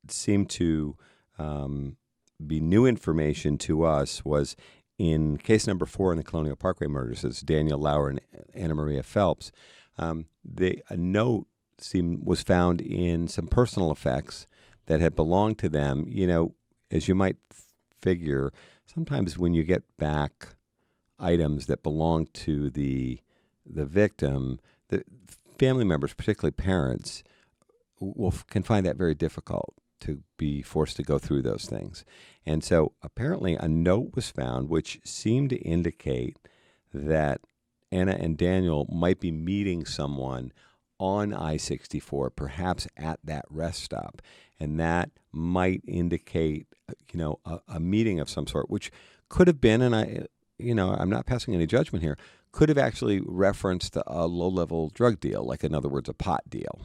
seemed to be new information to us was in case number 4 in the Colonial Parkway murders, it's Daniel Lauer and Anna Maria Phelps. A note was found in some personal effects that had belonged to them. You know, as you might figure, sometimes when you get back items that belong to the victim, the family members, particularly parents, can find that very difficult to be forced to go through those things. And so apparently a note was found which seemed to indicate that Anna and Daniel might be meeting someone on I-64, perhaps at that rest stop. And that might indicate, a meeting of some sort, which could have been, and I'm not passing any judgment here, could have actually referenced a low-level drug deal, like in other words, a pot deal.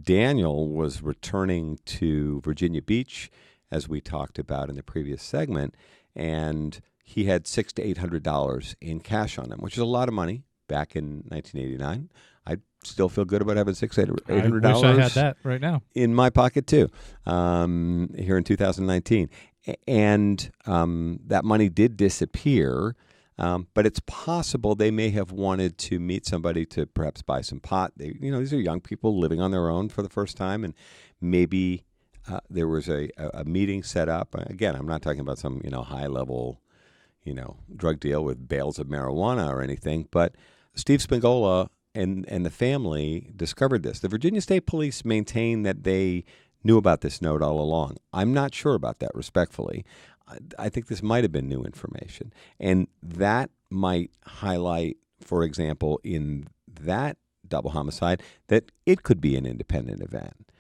Daniel was returning to Virginia Beach, as we talked about in the previous segment, and he had $600 to $800 in cash on him, which is a lot of money back in 1989. I still feel good about having $600, $800. I wish I had that right now in my pocket too. Here in 2019, and that money did disappear. But it's possible they may have wanted to meet somebody to perhaps buy some pot. These are young people living on their own for the first time, and maybe there was a meeting set up. Again, I'm not talking about some high level drug deal with bales of marijuana or anything. But Steve Spagnola and the family discovered this. The Virginia State Police maintain that they knew about this note all along. I'm not sure about that, respectfully. I think this might have been new information. And that might highlight, for example, in that double homicide, that it could be an independent event.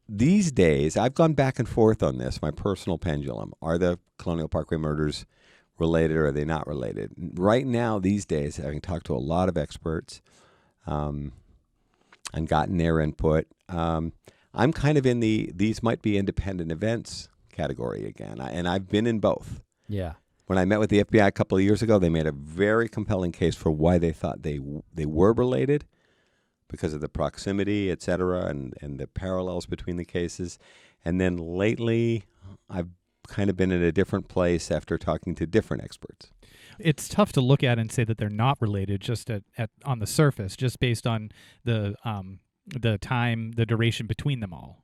These days, I've gone back and forth on this, my personal pendulum. Are the Colonial Parkway murders related or are they not related? Right now, these days, having talked to a lot of experts and gotten their input, I'm kind of in these might be independent events category again, and I've been in both. Yeah. When I met with the FBI a couple of years ago, they made a very compelling case for why they thought they were related because of the proximity, et cetera, and the parallels between the cases. And then lately, I've kind of been in a different place after talking to different experts. It's tough to look at and say that they're not related just on the surface, just based on the time, the duration between them all.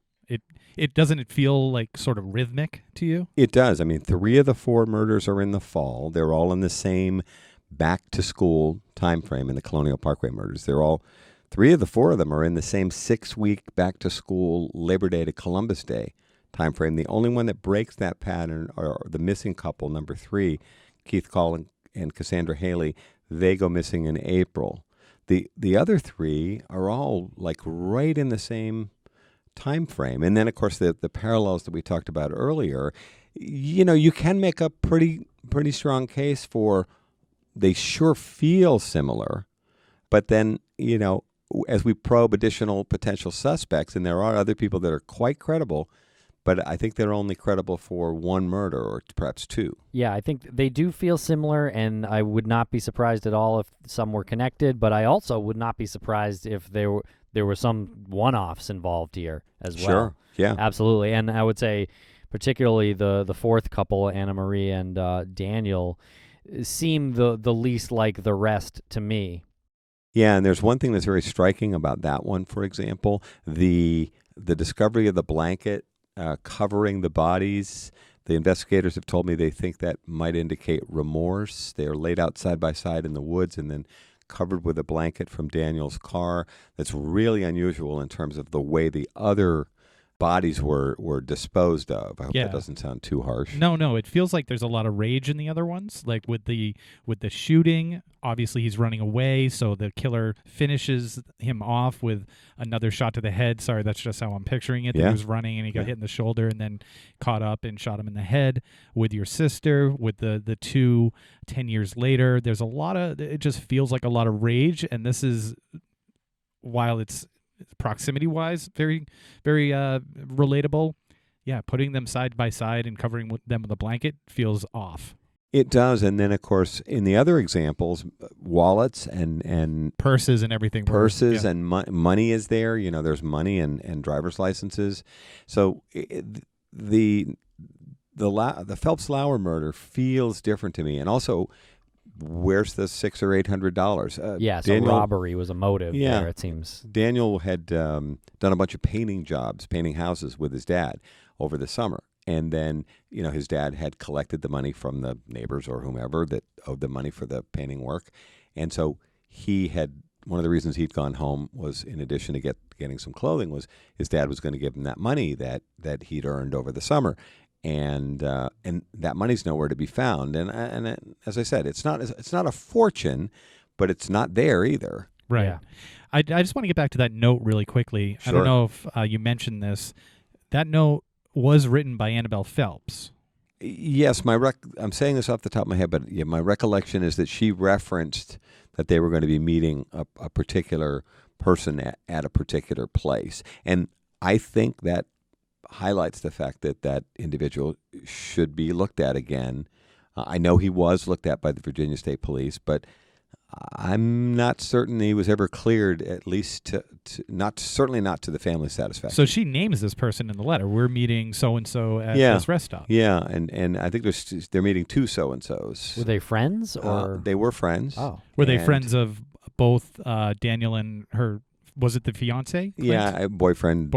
It doesn't feel like sort of rhythmic to you? It does. I mean, 3 of the 4 murders are in the fall. They're all in the same back-to-school time frame in the Colonial Parkway murders. 3 of the 4 of them are in the same 6-week back-to-school Labor Day to Columbus Day time frame. The only one that breaks that pattern are the missing couple, number 3, Keith Call and Cassandra Haley. They go missing in April. The other 3 are all like right in the same time frame. And then, of course, the parallels that we talked about earlier, you can make a pretty strong case for they sure feel similar. But then, as we probe additional potential suspects, and there are other people that are quite credible, but I think they're only credible for 1 murder or perhaps 2. Yeah, I think they do feel similar, and I would not be surprised at all if some were connected, but I also would not be surprised if there were some one-offs involved here as well. Sure, yeah. Absolutely. And I would say particularly the 4th couple, Anna Marie and Daniel, seem the least like the rest to me. Yeah, and there's one thing that's very striking about that one, for example, the discovery of the blanket covering the bodies. The investigators have told me they think that might indicate remorse. They are laid out side by side in the woods and then covered with a blanket from Daniel's car. That's really unusual in terms of the way the other bodies were disposed of. I hope that doesn't sound too harsh. No, it feels like there's a lot of rage in the other ones. Like with the shooting, obviously he's running away, so the killer finishes him off with another shot to the head. Sorry, that's just how I'm picturing it. He was running and he got hit in the shoulder and then caught up and shot him in the head. With your sister, with the 2 10 years later, there's a lot of, it just feels like a lot of rage. And this is, while it's proximity-wise, very, very relatable. Yeah, putting them side by side and covering them with a blanket feels off. It does, and then of course in the other examples, wallets and Purses and everything. purses and money is there. There's money and driver's licenses. So the Phelps Lauer murder feels different to me, and also, where's the $600 or $800? Yeah, so robbery was a motive there, it seems. Daniel had done a bunch of painting jobs, painting houses with his dad over the summer. And then, his dad had collected the money from the neighbors or whomever that owed the money for the painting work. And so one of the reasons he'd gone home was, in addition to getting some clothing, was his dad was going to give him that money that he'd earned over the summer. And that money's nowhere to be found. And as I said, it's not a fortune, but it's not there either. Right. Yeah. I just want to get back to that note really quickly. Sure. I don't know if you mentioned this. That note was written by Annabelle Phelps. Yes, I'm saying this off the top of my head, but yeah, my recollection is that she referenced that they were going to be meeting a particular person at a particular place. And I think that highlights the fact that individual should be looked at again. I know he was looked at by the Virginia State Police, but I'm not certain he was ever cleared, at least certainly not to the family's satisfaction. So she names this person in the letter. We're meeting so-and-so at this rest stop. Yeah, and I think they're meeting two so-and-sos. Were they friends? Or they were friends. Oh. Were they friends of both Daniel and her, was it the fiancé? Yeah, boyfriend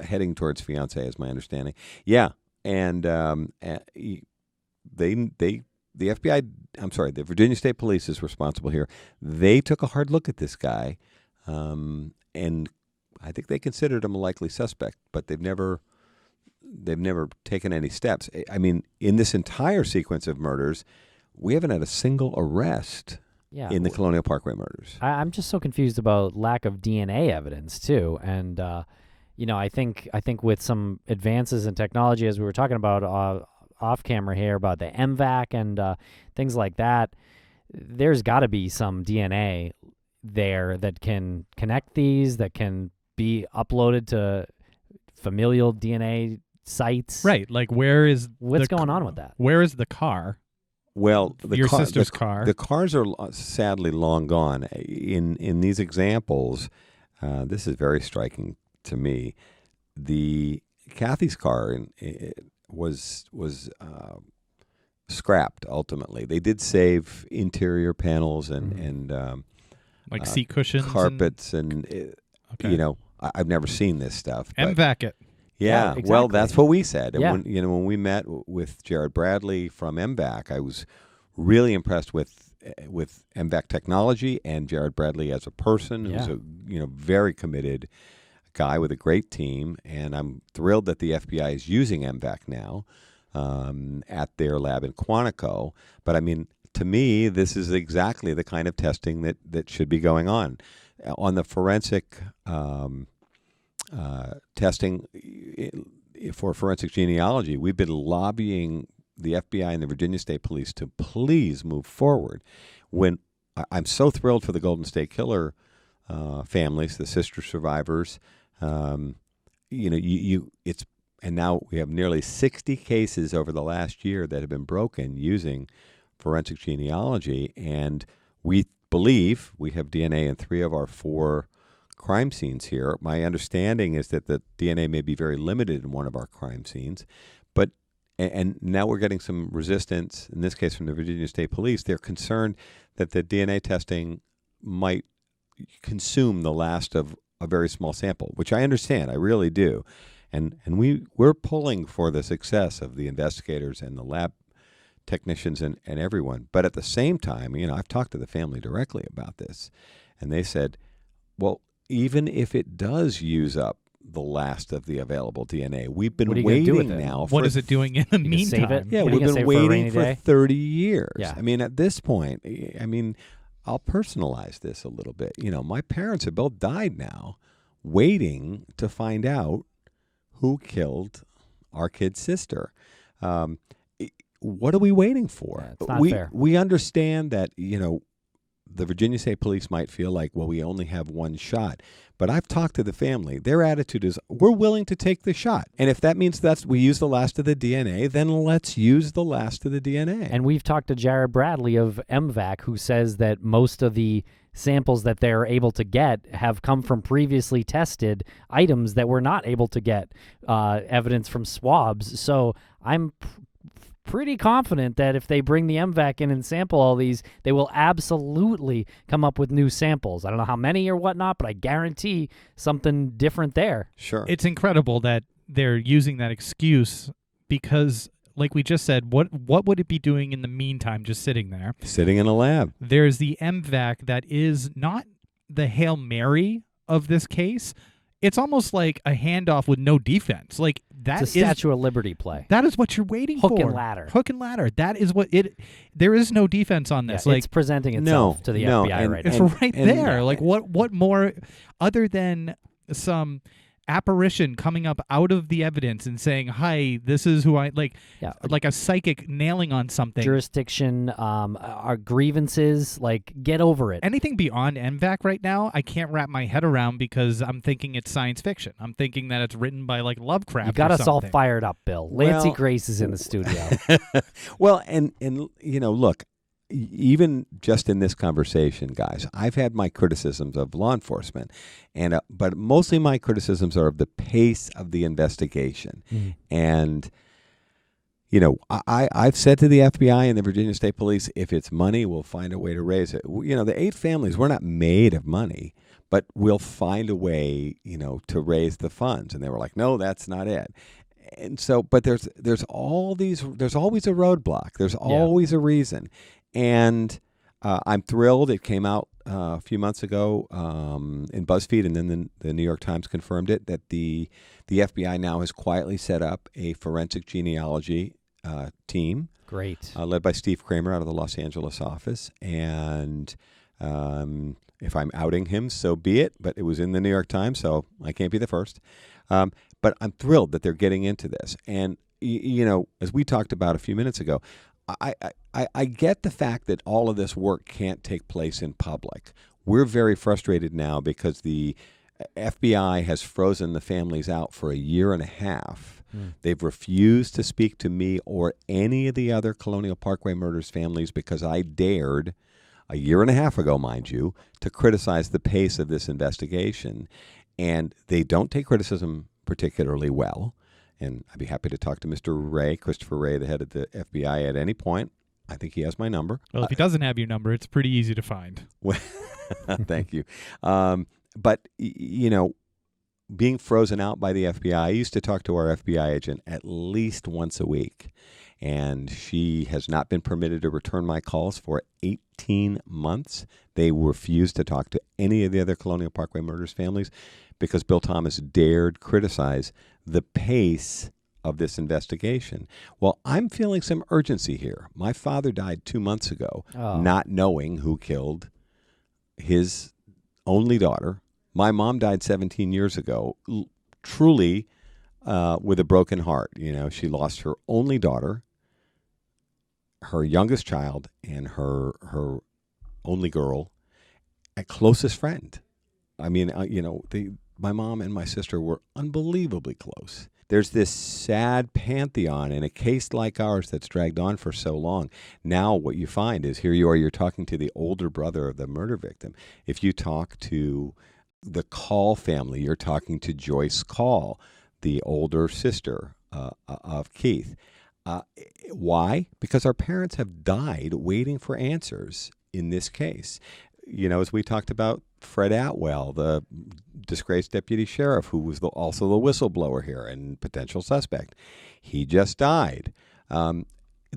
heading towards fiancé is my understanding. Yeah, and the FBI, the Virginia State Police is responsible here. They took a hard look at this guy, and I think they considered him a likely suspect, but they've never taken any steps. I mean, in this entire sequence of murders, we haven't had a single arrest in the Colonial Parkway murders. I'm just so confused about lack of DNA evidence too, and I think with some advances in technology, as we were talking about off camera here about the MVAC and things like that, there's got to be some DNA there that can connect these, that can be uploaded to familial DNA sites. Right. Like, what's going on with that? Where is the car? Well, your sister's car. The cars are sadly long gone. In these examples, this is very striking to me. The Kathy's car was scrapped ultimately. They did save interior panels and like seat cushions, carpets, I've never seen this stuff. MVAC it. Yeah, exactly. Well, that's what we said. And yeah. when we met with Jared Bradley from MVAC, I was really impressed with MVAC technology and Jared Bradley as a person, who's a very committed guy with a great team, and I'm thrilled that the FBI is using MVAC now at their lab in Quantico. But I mean, to me, this is exactly the kind of testing that should be going on. On the forensic testing for forensic genealogy, we've been lobbying the FBI and the Virginia State Police to please move forward. When I'm so thrilled for the Golden State Killer families, the sister survivors. And now we have nearly 60 cases over the last year that have been broken using forensic genealogy, and we believe we have DNA in 3 of our 4 crime scenes here. My understanding is that the DNA may be very limited in one of our crime scenes, and now we're getting some resistance, in this case from the Virginia State Police. They're concerned that the DNA testing might consume the last of a very small sample, which I understand. I really do. And we're pulling for the success of the investigators and the lab technicians and everyone. But at the same time, I've talked to the family directly about this, and they said, well, even if it does use up the last of the available DNA, we've been waiting now. What is it doing in the meantime? Save it? Yeah, we've been waiting for 30 years. Yeah. I mean, at this point, I'll personalize this a little bit. My parents have both died now, waiting to find out who killed our kid's sister. What are we waiting for? Yeah, it's not fair. We understand that, the Virginia State Police might feel like, well, we only have one shot. But I've talked to the family. Their attitude is, we're willing to take the shot. And if that means we use the last of the DNA, then let's use the last of the DNA. And we've talked to Jared Bradley of MVAC, who says that most of the samples that they're able to get have come from previously tested items that were not able to get evidence from swabs. So I'm pretty confident that if they bring the MVAC in and sample all these, they will absolutely come up with new samples. I don't know how many or whatnot, but I guarantee something different there. Sure. It's incredible that they're using that excuse because, like we just said, what would it be doing in the meantime, just sitting there? Sitting in a lab. There's the MVAC that is not the Hail Mary of this case. It's almost like a handoff with no defense. Like that it's a Statue of Liberty play. That is what you're waiting for. Hook and ladder. Hook and ladder. That is what it. There is no defense on this. Yeah, like it's presenting itself to the FBI right now. It's right there. Like what more, other than some apparition coming up out of the evidence and saying, "Hi, this is who I like." Yeah. Like a psychic nailing on something. Jurisdiction, our grievances, like get over it. Anything beyond MVAC right now, I can't wrap my head around because I'm thinking it's science fiction. I'm thinking that it's written by like Lovecraft. You got or us all something. fired up, Bill. Lancey Grace is in the studio. Well, and look, even just in this conversation, guys, I've had my criticisms of law enforcement, but mostly my criticisms are of the pace of the investigation. Mm-hmm. And, I've said to the FBI and the Virginia State Police, if it's money, we'll find a way to raise it. The 8 families, we're not made of money, but we'll find a way, to raise the funds. And they were like, no, that's not it. And so, but there's always a roadblock. There's always a reason. And I'm thrilled. It came out a few months ago in BuzzFeed, and then the New York Times confirmed it, that the FBI now has quietly set up a forensic genealogy team. Great. Led by Steve Kramer out of the Los Angeles office. And if I'm outing him, so be it. But it was in the New York Times, so I can't be the first. But I'm thrilled that they're getting into this. And, as we talked about a few minutes ago, I get the fact that all of this work can't take place in public. We're very frustrated now because the FBI has frozen the families out for 1.5 years. They've refused to speak to me or any of the other Colonial Parkway murders families because I dared, 1.5 years ago, mind you, to criticize the pace of this investigation. And they don't take criticism particularly well. And I'd be happy to talk to Mr. Ray, Christopher Ray, the head of the FBI, at any point. I think he has my number. Well, if he doesn't have your number, it's pretty easy to find. Thank you. But, being frozen out by the FBI, I used to talk to our FBI agent at least once a week. And she has not been permitted to return my calls for 18 months. They refused to talk to any of the other Colonial Parkway murders families because Bill Thomas dared criticize the pace of this investigation. Well, I'm feeling some urgency here. My father died 2 months ago, not knowing who killed his only daughter. My mom died 17 years ago, truly with a broken heart. She lost her only daughter, her youngest child, and her only girl, a closest friend. I mean, my mom and my sister were unbelievably close. There's this sad pantheon in a case like ours that's dragged on for so long. Now what you find is here you are, you're talking to the older brother of the murder victim. If you talk to the Call family, you're talking to Joyce Call, the older sister of Keith. Why? Because our parents have died waiting for answers in this case. As we talked about Fred Atwell, the disgraced deputy sheriff who was also the whistleblower here and potential suspect. He just died.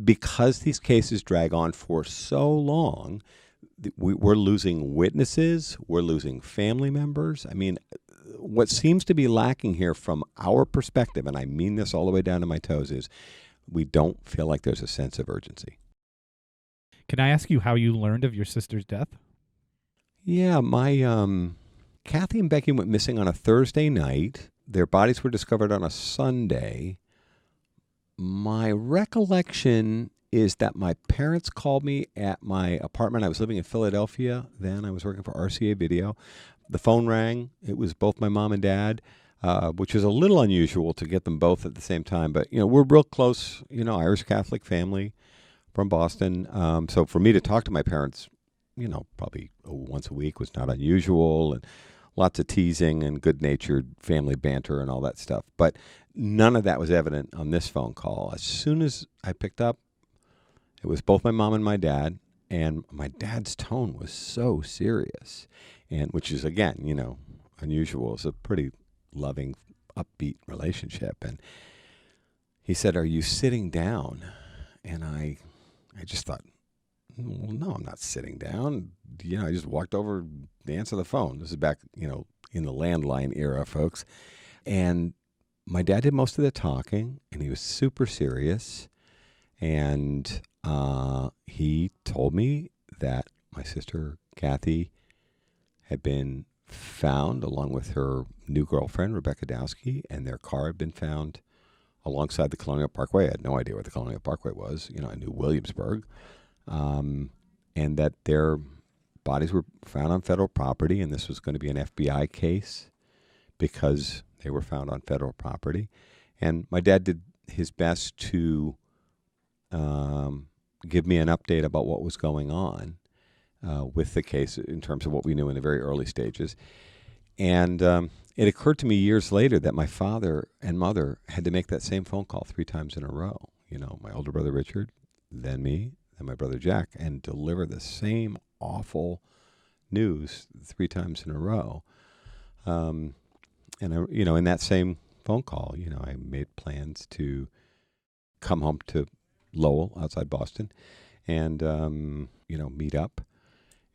Because these cases drag on for so long, we're losing witnesses, we're losing family members. I mean, what seems to be lacking here from our perspective, and I mean this all the way down to my toes, is we don't feel like there's a sense of urgency. Can I ask you how you learned of your sister's death? Yeah, my Kathy and Becky went missing on a Thursday night. Their bodies were discovered on a Sunday. My recollection is that my parents called me at my apartment. I was living in Philadelphia then. I was working for RCA Video. The phone rang. It was both my mom and dad, which is a little unusual to get them both at the same time. But, we're real close, Irish Catholic family from Boston. So for me to talk to my parents, probably once a week was not unusual, and lots of teasing and good-natured family banter and all that stuff. But none of that was evident on this phone call. As soon as I picked up, it was both my mom and my dad, and my dad's tone was so serious, and which is, again, unusual. It's a pretty loving, upbeat relationship. And he said, "Are you sitting down?" And I just thought, well, no, I'm not sitting down. I just walked over to answer the phone. This is back, in the landline era, folks. And my dad did most of the talking, and he was super serious. And he told me that my sister, Kathy, had been found along with her new girlfriend, Rebecca Dowski, and their car had been found alongside the Colonial Parkway. I had no idea where the Colonial Parkway was. I knew Williamsburg. And that their bodies were found on federal property, and this was going to be an FBI case because they were found on federal property. And my dad did his best to give me an update about what was going on with the case in terms of what we knew in the very early stages. And it occurred to me years later that my father and mother had to make that same phone call 3 times in a row. My older brother Richard, then me, and my brother Jack, and deliver the same awful news 3 times in a row. And in that same phone call, I made plans to come home to Lowell outside Boston and, meet up.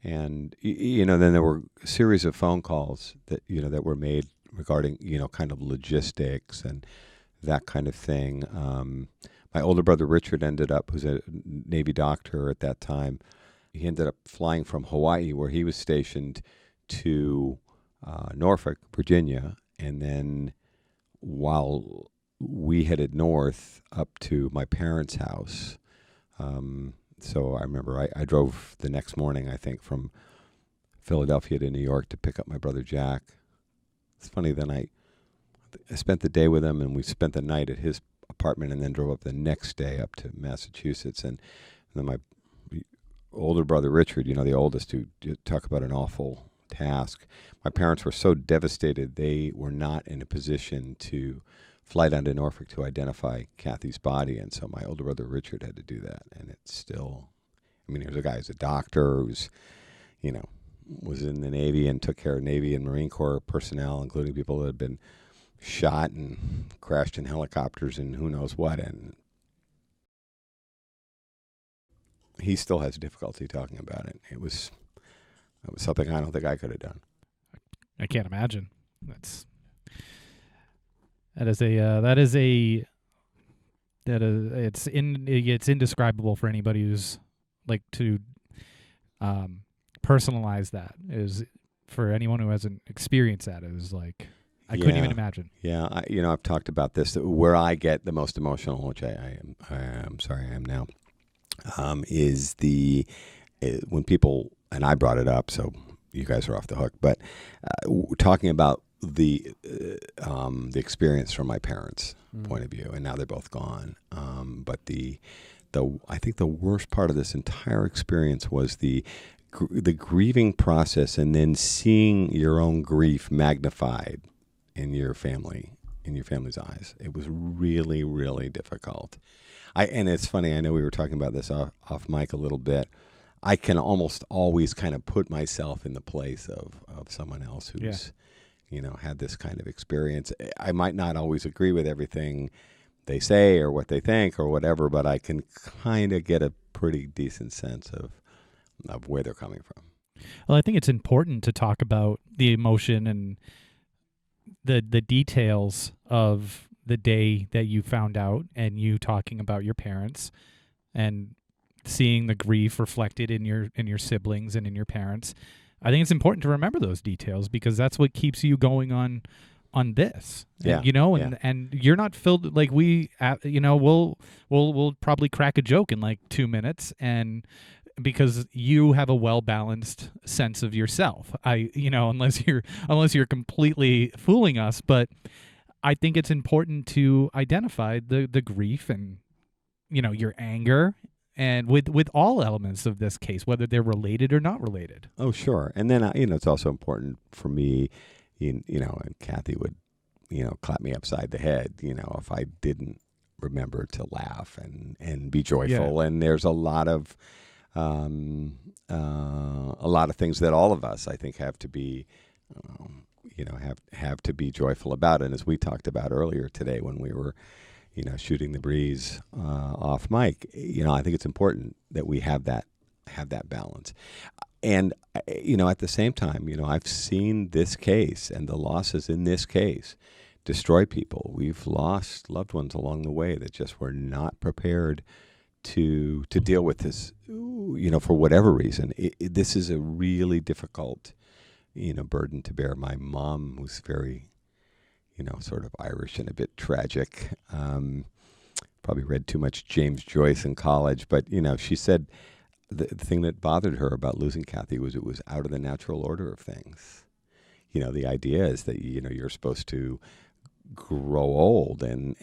And, then there were a series of phone calls that, that were made regarding, kind of logistics and that kind of thing. My older brother Richard ended up, who's a Navy doctor at that time, he ended up flying from Hawaii, where he was stationed, to Norfolk, Virginia. And then while we headed north up to my parents' house, so I remember I drove the next morning, I think, from Philadelphia to New York to pick up my brother Jack. It's funny, then I spent the day with him, and we spent the night at his apartment, and then drove up the next day up to Massachusetts. And then my older brother Richard, the oldest, who talk about an awful task. My parents were so devastated they were not in a position to fly down to Norfolk to identify Kathy's body, and so my older brother Richard had to do that. And it's still, here's a guy who's a doctor who's, was in the Navy and took care of Navy and Marine Corps personnel, including people that had been shot and crashed in helicopters and who knows what, and he still has difficulty talking about it. It was something I don't think I could have done. I can't imagine. It's indescribable for anybody who's like to personalize that. Is for anyone who hasn't experienced that, is like I couldn't even imagine. Yeah, I've talked about this. Where I get the most emotional, which I am sorry I am now, is when people, and I brought it up, so you guys are off the hook, but talking about the experience from my parents' point of view, and now they're both gone. But I think the worst part of this entire experience was the grieving process, and then seeing your own grief magnified in your family's eyes. It was really, really difficult. And it's funny, I know we were talking about this off mic a little bit. I can almost always kind of put myself in the place of someone else who's, had this kind of experience. I might not always agree with everything they say or what they think or whatever, but I can kind of get a pretty decent sense of where they're coming from. Well, I think it's important to talk about the emotion and the details of the day that you found out, and you talking about your parents and seeing the grief reflected in your siblings and in your parents. I think it's important to remember those details, because that's what keeps you going on on this. Yeah, And you're not filled like we, we'll probably crack a joke in like 2 minutes, and because you have a well-balanced sense of yourself, unless you're completely fooling us. But I think it's important to identify the grief and, your anger, and with all elements of this case, whether they're related or not related. Oh, sure. And then, it's also important for me, and Kathy would, clap me upside the head, if I didn't remember to laugh and be joyful. Yeah. And there's a lot of things that all of us, I think, have to be, have to be joyful about. And as we talked about earlier today when we were, shooting the breeze off mic, I think it's important that we have that balance. And, at the same time, I've seen this case and the losses in this case destroy people. We've lost loved ones along the way that just were not prepared to deal with this, for whatever reason. This is a really difficult, burden to bear. My mom, who's very, sort of Irish and a bit tragic, probably read too much James Joyce in college, but, she said the thing that bothered her about losing Kathy was it was out of the natural order of things. The idea is that, you're supposed to grow old and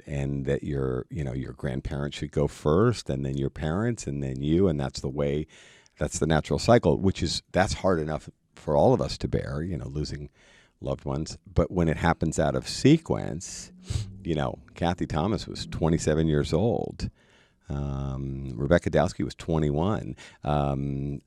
that your grandparents should go first, and then your parents, and then you, and that's the natural cycle, that's hard enough for all of us to bear, losing loved ones. But when it happens out of sequence, Kathy Thomas was 27 years old. Rebecca Dowski was 21. Robin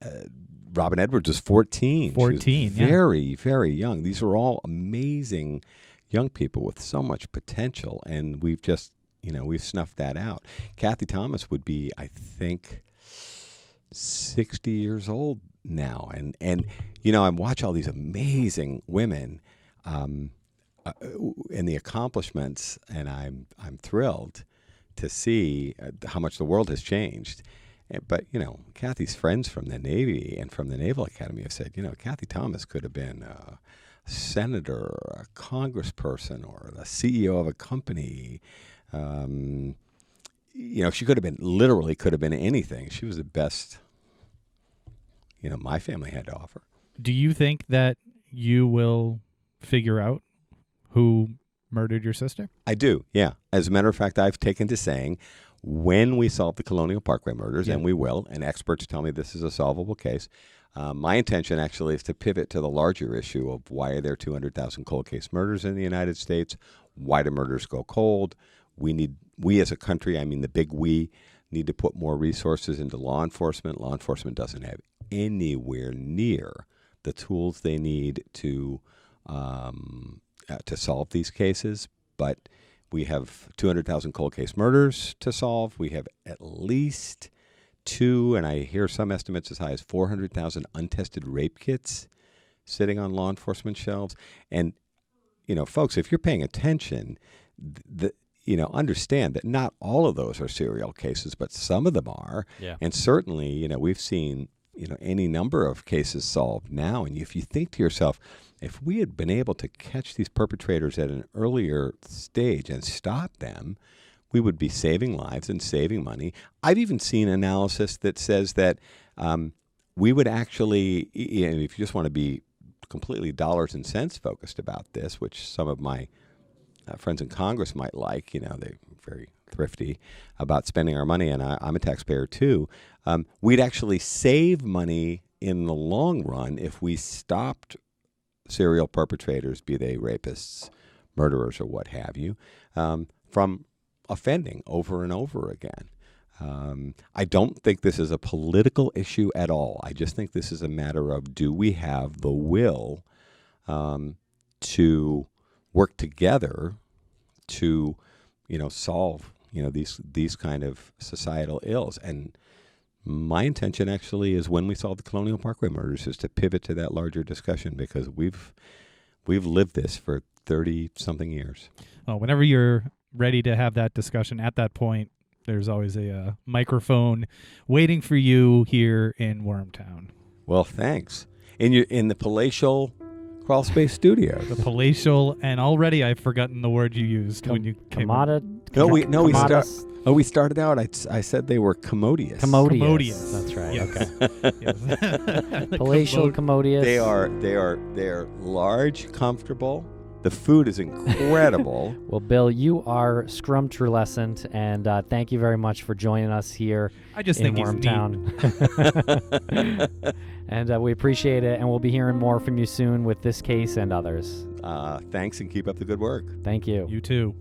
Edwards was 14. 14, she was very, very young. These are all amazing young people with so much potential, and we've just, we've snuffed that out. Kathy Thomas would be, I think, 60 years old now, and I watch all these amazing women, and the accomplishments, and I'm thrilled to see how much the world has changed. But, Kathy's friends from the Navy and from the Naval Academy have said, Kathy Thomas could have been a senator or a congressperson or the CEO of a company. She could have been anything. She was the best, my family had to offer. Do you think that you will figure out who murdered your sister? I do, yeah. As a matter of fact, I've taken to saying, when we solve the Colonial Parkway murders, and we will, and experts tell me this is a solvable case, my intention actually is to pivot to the larger issue of why are there 200,000 cold case murders in the United States? Why do murders go cold? We as a country, I mean the big we, need to put more resources into law enforcement. Law enforcement doesn't have anywhere near the tools they need to solve these cases, but we have 200,000 cold case murders to solve. We have at least 2, and I hear some estimates as high as 400,000 untested rape kits sitting on law enforcement shelves. And, folks, if you're paying attention, understand that not all of those are serial cases, but some of them are. Yeah. And certainly, we've seen, any number of cases solved now. And if you think to yourself, if we had been able to catch these perpetrators at an earlier stage and stop them, we would be saving lives and saving money. I've even seen analysis that says that we would actually, if you just want to be completely dollars and cents focused about this, which some of my friends in Congress might like, they're very thrifty about spending our money, and I'm a taxpayer too, we'd actually save money in the long run if we stopped serial perpetrators, be they rapists, murderers, or what have you, from offending over and over again. I don't think this is a political issue at all. I just think this is a matter of, do we have the will to work together to, solve, these kind of societal ills. And my intention actually is, when we solve the Colonial Parkway murders, is to pivot to that larger discussion, because we've lived this for 30-something years. Oh, whenever you're ready to have that discussion, at that point, there's always a microphone waiting for you here in Wormtown. Well, thanks. In the palatial Crawlspace Studios. The palatial, and already I've forgotten the word you used when you came in. We started out. I said they were commodious. Commodious. That's right. Yes. Okay. Yes. Palatial, commodious. They are large, comfortable. The food is incredible. Well, Bill, you are scrumptulescent, and thank you very much for joining us here I just in think he's neat. Wormtown. And we appreciate it, and we'll be hearing more from you soon with this case and others. Thanks, and keep up the good work. Thank you. You too.